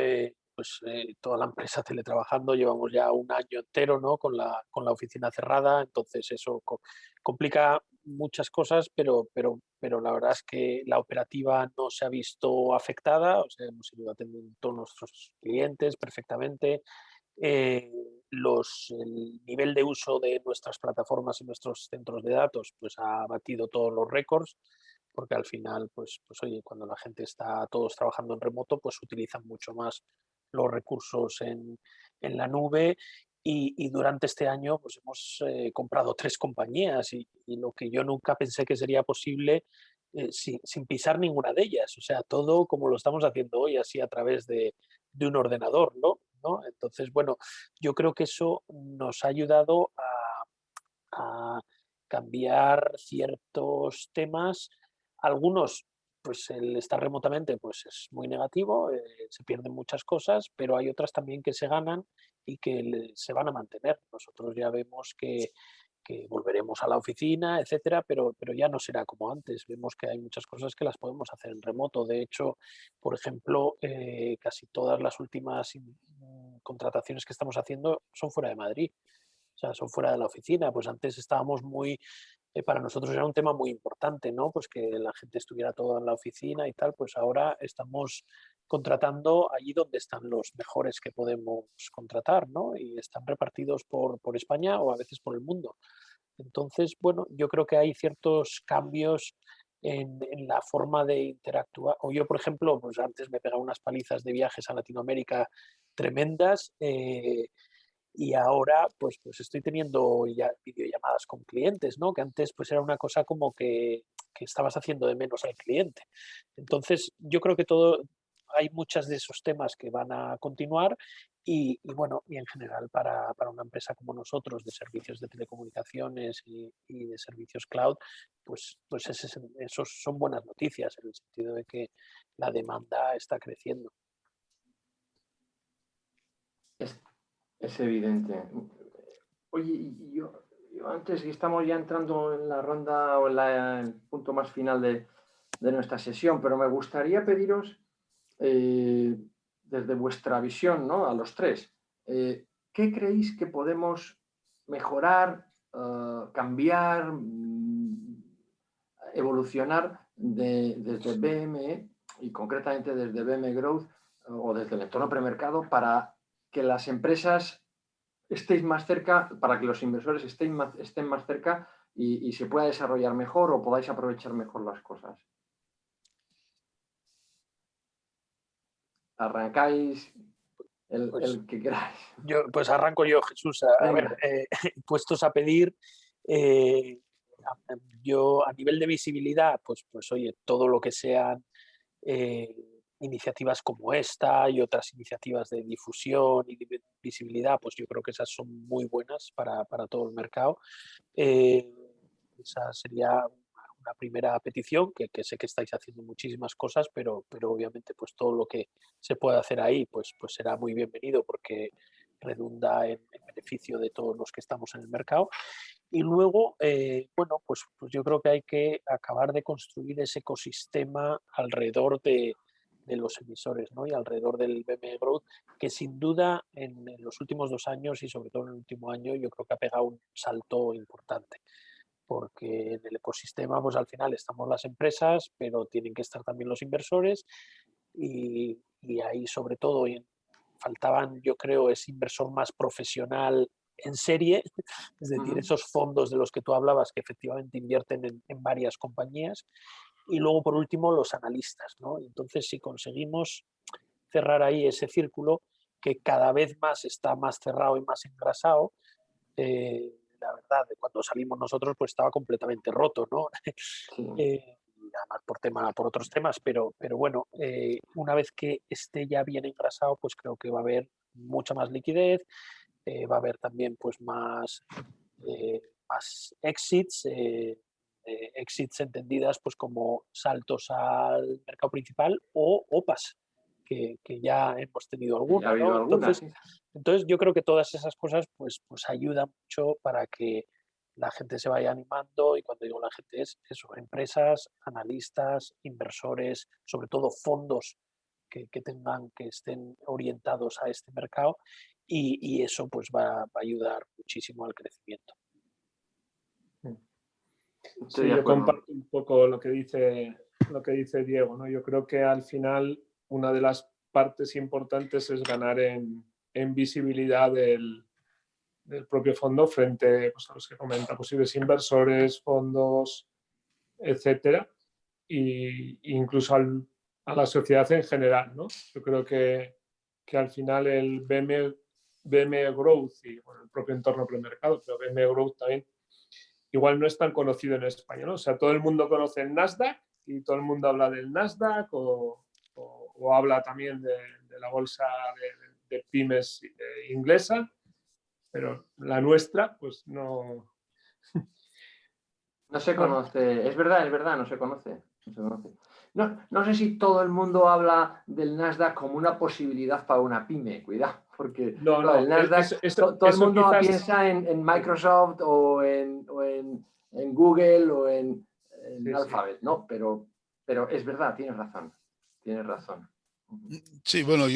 toda la empresa teletrabajando, llevamos ya un año entero, ¿no? con la oficina cerrada, entonces eso complica muchas cosas, pero la verdad es que la operativa no se ha visto afectada, o sea, hemos ido atendiendo a todos nuestros clientes perfectamente. El nivel de uso de nuestras plataformas y nuestros centros de datos pues ha batido todos los récords, porque al final, pues oye, cuando la gente está todos trabajando en remoto, pues utilizan mucho más los recursos en la nube. Y durante este año pues hemos comprado 3 compañías y lo que yo nunca pensé que sería posible, sin pisar ninguna de ellas. O sea, todo como lo estamos haciendo hoy, así a través de un ordenador, ¿no? Entonces, bueno, yo creo que eso nos ha ayudado a cambiar ciertos temas. Algunos, pues el estar remotamente pues es muy negativo, se pierden muchas cosas, pero hay otras también que se ganan y que se van a mantener. Nosotros ya vemos que volveremos a la oficina, etcétera, pero ya no será como antes. Vemos que hay muchas cosas que las podemos hacer en remoto. De hecho, por ejemplo, casi todas las últimas contrataciones que estamos haciendo son fuera de Madrid. O sea, son fuera de la oficina. Pues antes estábamos para nosotros era un tema muy importante, ¿no? Pues que la gente estuviera toda en la oficina y tal. Pues ahora estamos contratando allí donde están los mejores que podemos contratar, ¿no? Y están repartidos por España o a veces por el mundo. Entonces, bueno, yo creo que hay ciertos cambios en la forma de interactuar. O yo, por ejemplo, pues antes me pegaba unas palizas de viajes a Latinoamérica tremendas. Y ahora pues estoy teniendo ya videollamadas con clientes, ¿no? Que antes pues era una cosa como que estabas haciendo de menos al cliente. Entonces yo creo que hay muchos de esos temas que van a continuar y bueno, y en general para una empresa como nosotros de servicios de telecomunicaciones y de servicios cloud, pues esos son buenas noticias en el sentido de que la demanda está creciendo. Es evidente. Oye, yo antes, que estamos ya entrando en la ronda o en el punto más final de nuestra sesión, pero me gustaría pediros, desde vuestra visión, ¿no? A los tres, ¿qué creéis que podemos mejorar, cambiar, evolucionar desde BME y concretamente desde BME Growth o desde el entorno premercado para que las empresas estéis más cerca, para que los inversores estén más cerca y se pueda desarrollar mejor o podáis aprovechar mejor las cosas? Arrancáis el que queráis. Pues arranco yo, Jesús. A ver, puestos a pedir, yo a nivel de visibilidad, pues oye, todo lo que sean iniciativas como esta y otras iniciativas de difusión y de visibilidad, pues yo creo que esas son muy buenas para todo el mercado. Esa sería una primera petición, que sé que estáis haciendo muchísimas cosas, pero obviamente pues todo lo que se pueda hacer ahí pues será muy bienvenido, porque redunda en beneficio de todos los que estamos en el mercado. Y luego, bueno, pues yo creo que hay que acabar de construir ese ecosistema alrededor de los emisores, ¿no? Y alrededor del BME Growth, que sin duda en los últimos 2 años y sobre todo en el último año yo creo que ha pegado un salto importante, porque en el ecosistema pues al final estamos las empresas, pero tienen que estar también los inversores y ahí sobre todo faltaban, yo creo, ese inversor más profesional en serie, es decir, esos fondos de los que tú hablabas que efectivamente invierten en varias compañías. Y luego, por último, los analistas, ¿no? Entonces, si conseguimos cerrar ahí ese círculo que cada vez más está más cerrado y más engrasado, la verdad, cuando salimos nosotros pues estaba completamente roto, ¿no? Sí. Además por otros temas, pero bueno, una vez que esté ya bien engrasado, pues creo que va a haber mucha más liquidez, va a haber también pues más exits, exits entendidas pues como saltos al mercado principal o OPAs, que ya hemos tenido Ha alguna, habido ¿no? algunas, sí. Entonces yo creo que todas esas cosas pues ayudan mucho para que la gente se vaya animando, y cuando digo la gente es eso, empresas, analistas, inversores, sobre todo fondos que estén orientados a este mercado, y eso pues va a ayudar muchísimo al crecimiento. Estoy Sí, de yo acuerdo. comparto un poco lo que dice Diego, ¿no? Yo creo que al final una de las partes importantes es ganar en visibilidad del propio fondo frente pues, a los que comenta, posibles inversores, fondos, etcétera, e incluso a la sociedad en general, ¿no? Yo creo que al final el BME Growth y bueno, el propio entorno premercado, pero BME Growth también igual no es tan conocido en España, ¿no? O sea, todo el mundo conoce el Nasdaq y todo el mundo habla del Nasdaq o habla también de la bolsa de pymes inglesa, pero la nuestra, pues no. No se conoce, es verdad, no se conoce. No sé si todo el mundo habla del Nasdaq como una posibilidad para una pyme, cuidado, porque No, el Nasdaq, todo el mundo quizás piensa en Microsoft o en Google o en sí, Alphabet, ¿no? Pero es verdad, tienes razón. Sí, bueno,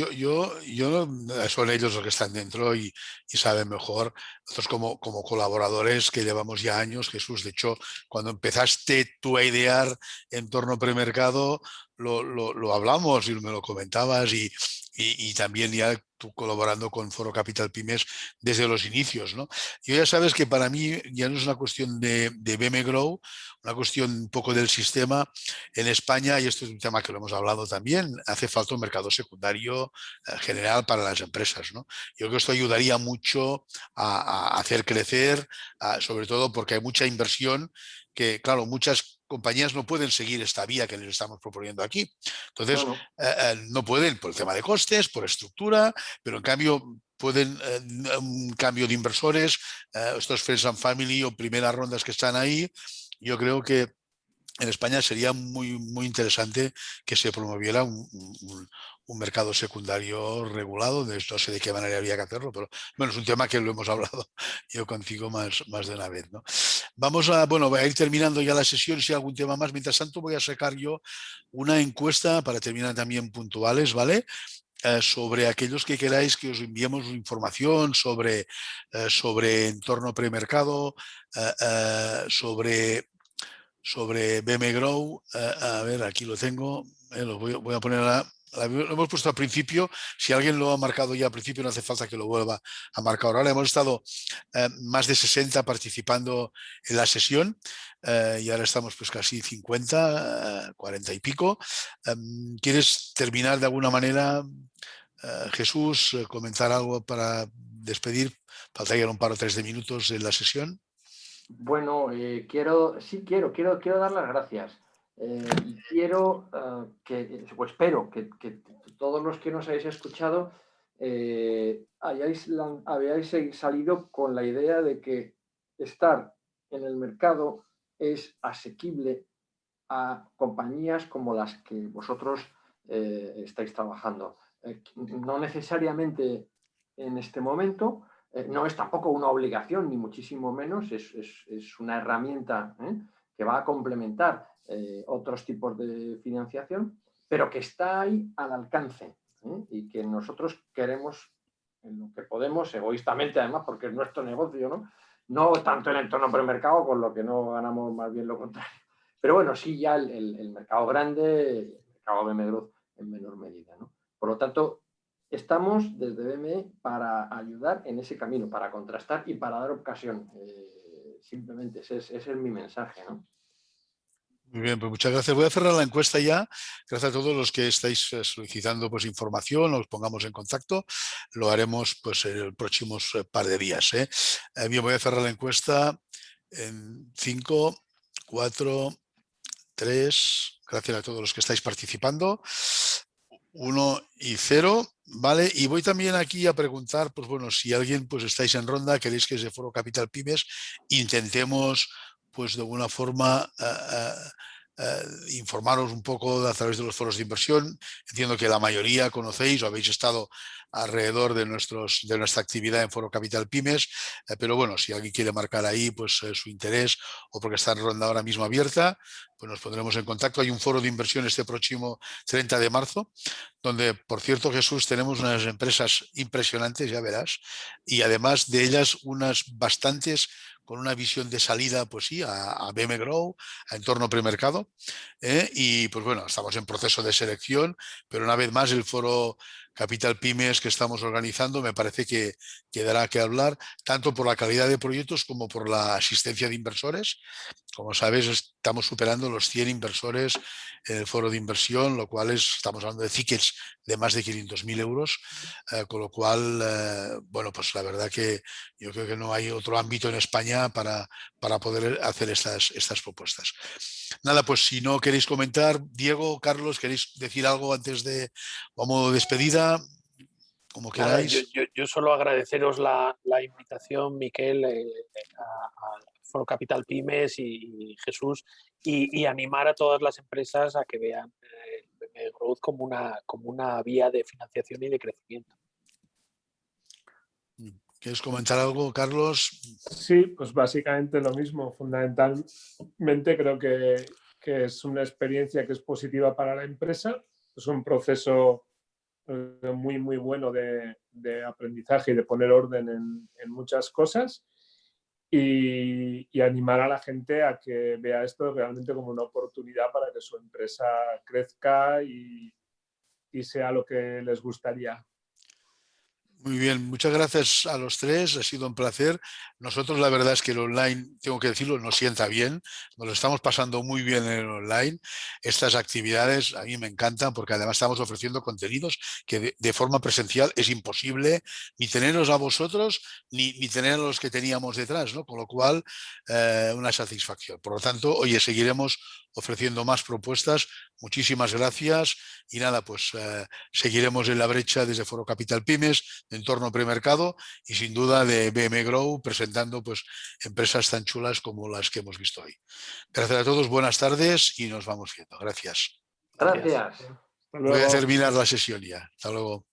son ellos los que están dentro y saben mejor. Nosotros como colaboradores que llevamos ya años, Jesús, de hecho, cuando empezaste tú a idear en torno premercado, lo hablamos y me lo comentabas y también ya tú colaborando con Foro Capital Pymes desde los inicios, ¿no? Yo ya sabes que para mí ya no es una cuestión de BM Grow, una cuestión un poco del sistema. En España, y esto es un tema que lo hemos hablado también, hace falta un mercado secundario general para las empresas, ¿no? Yo creo que esto ayudaría mucho a hacer crecer, sobre todo porque hay mucha inversión que, claro, muchas compañías no pueden seguir esta vía que les estamos proponiendo aquí. Entonces, no pueden por el tema de costes, por estructura, pero en cambio pueden, un cambio de inversores, estos Friends and Family o primeras rondas que están ahí, yo creo que en España sería muy, muy interesante que se promoviera un mercado secundario regulado. No sé de qué manera habría que hacerlo, pero bueno, es un tema que lo hemos hablado yo contigo más de una vez, ¿no? Vamos voy a ir terminando ya la sesión, si hay algún tema más. Mientras tanto voy a sacar yo una encuesta para terminar también puntuales, ¿vale? Sobre aquellos que queráis que os enviemos información sobre entorno premercado, sobre BM Grow. A ver, aquí lo tengo. Lo voy a poner lo hemos puesto al principio. Si alguien lo ha marcado ya al principio, no hace falta que lo vuelva a marcar ahora. Hemos estado más de 60 participando en la sesión y ahora estamos pues casi 50, 40 y pico. ¿Quieres terminar de alguna manera, Jesús, comentar algo para despedir? Faltarían un par o tres de minutos en la sesión. Bueno, quiero dar las gracias. Y quiero espero que todos los que nos habéis escuchado habéis salido con la idea de que estar en el mercado es asequible a compañías como las que vosotros estáis trabajando. No necesariamente en este momento. No es tampoco una obligación, ni muchísimo menos, es una herramienta que va a complementar otros tipos de financiación, pero que está ahí al alcance y que nosotros queremos, en lo que podemos, egoístamente además, porque es nuestro negocio, no tanto en el entorno premercado, con lo que no ganamos, más bien lo contrario. Pero bueno, sí ya el mercado grande, el mercado BM Growth en menor medida, ¿no? Por lo tanto, estamos desde BME para ayudar en ese camino, para contrastar y para dar ocasión. Simplemente ese es mi mensaje, ¿no? Muy bien, pues muchas gracias. Voy a cerrar la encuesta ya. Gracias a todos los que estáis solicitando pues, información, os pongamos en contacto. Lo haremos pues, en los próximos par de días. Bien, voy a cerrar la encuesta en 5, 4, 3. Gracias a todos los que estáis participando. 1 y 0, ¿vale? Y voy también aquí a preguntar, pues bueno, si alguien pues estáis en ronda, queréis que desde Foro Capital Pymes intentemos pues de alguna forma informaros un poco a través de los foros de inversión. Entiendo que la mayoría conocéis o habéis estado alrededor de nuestra actividad en Foro Capital Pymes, pero bueno, si alguien quiere marcar ahí pues su interés o porque está en ronda ahora mismo abierta, pues nos pondremos en contacto. Hay un foro de inversión este próximo 30 de marzo, donde, por cierto, Jesús, tenemos unas empresas impresionantes, ya verás, y además de ellas unas bastantes con una visión de salida, pues sí, a BM Grow, a entorno premercado. Y pues bueno, estamos en proceso de selección, pero una vez más el foro Capital Pymes que estamos organizando me parece que dará que hablar, tanto por la calidad de proyectos como por la asistencia de inversores. Como sabes, estamos superando los 100 inversores en el foro de inversión, lo cual estamos hablando de tickets de más de 500.000 euros, con lo cual, bueno, pues la verdad que yo creo que no hay otro ámbito en España para poder hacer estas propuestas. Nada, pues si no queréis comentar, Diego, Carlos, ¿queréis decir algo antes de, a modo de despedida? Como Nada, queráis. yo solo agradeceros la invitación, Miquel, a Foro Capital Pymes y Jesús, y animar a todas las empresas a que vean BM Growth como una vía de financiación y de crecimiento. ¿Quieres comentar algo, Carlos? Sí, pues básicamente lo mismo. Fundamentalmente creo que es una experiencia que es positiva para la empresa. Es un proceso muy, muy bueno de aprendizaje y de poner orden en muchas cosas y animar a la gente a que vea esto realmente como una oportunidad para que su empresa crezca y sea lo que les gustaría. Muy bien, muchas gracias a los tres, ha sido un placer. Nosotros la verdad es que el online, tengo que decirlo, nos sienta bien, nos lo estamos pasando muy bien en el online. Estas actividades a mí me encantan porque además estamos ofreciendo contenidos que de forma presencial es imposible ni teneros a vosotros ni tener a los que teníamos detrás, ¿no? Con lo cual, una satisfacción. Por lo tanto, oye, seguiremos ofreciendo más propuestas. Muchísimas gracias y nada, pues seguiremos en la brecha desde Foro Capital Pymes, de entorno premercado y sin duda de BM Grow presentando pues empresas tan chulas como las que hemos visto hoy. Gracias a todos, buenas tardes y nos vamos viendo. Gracias. Gracias. Hasta Voy a luego. terminar la sesión ya. Hasta luego.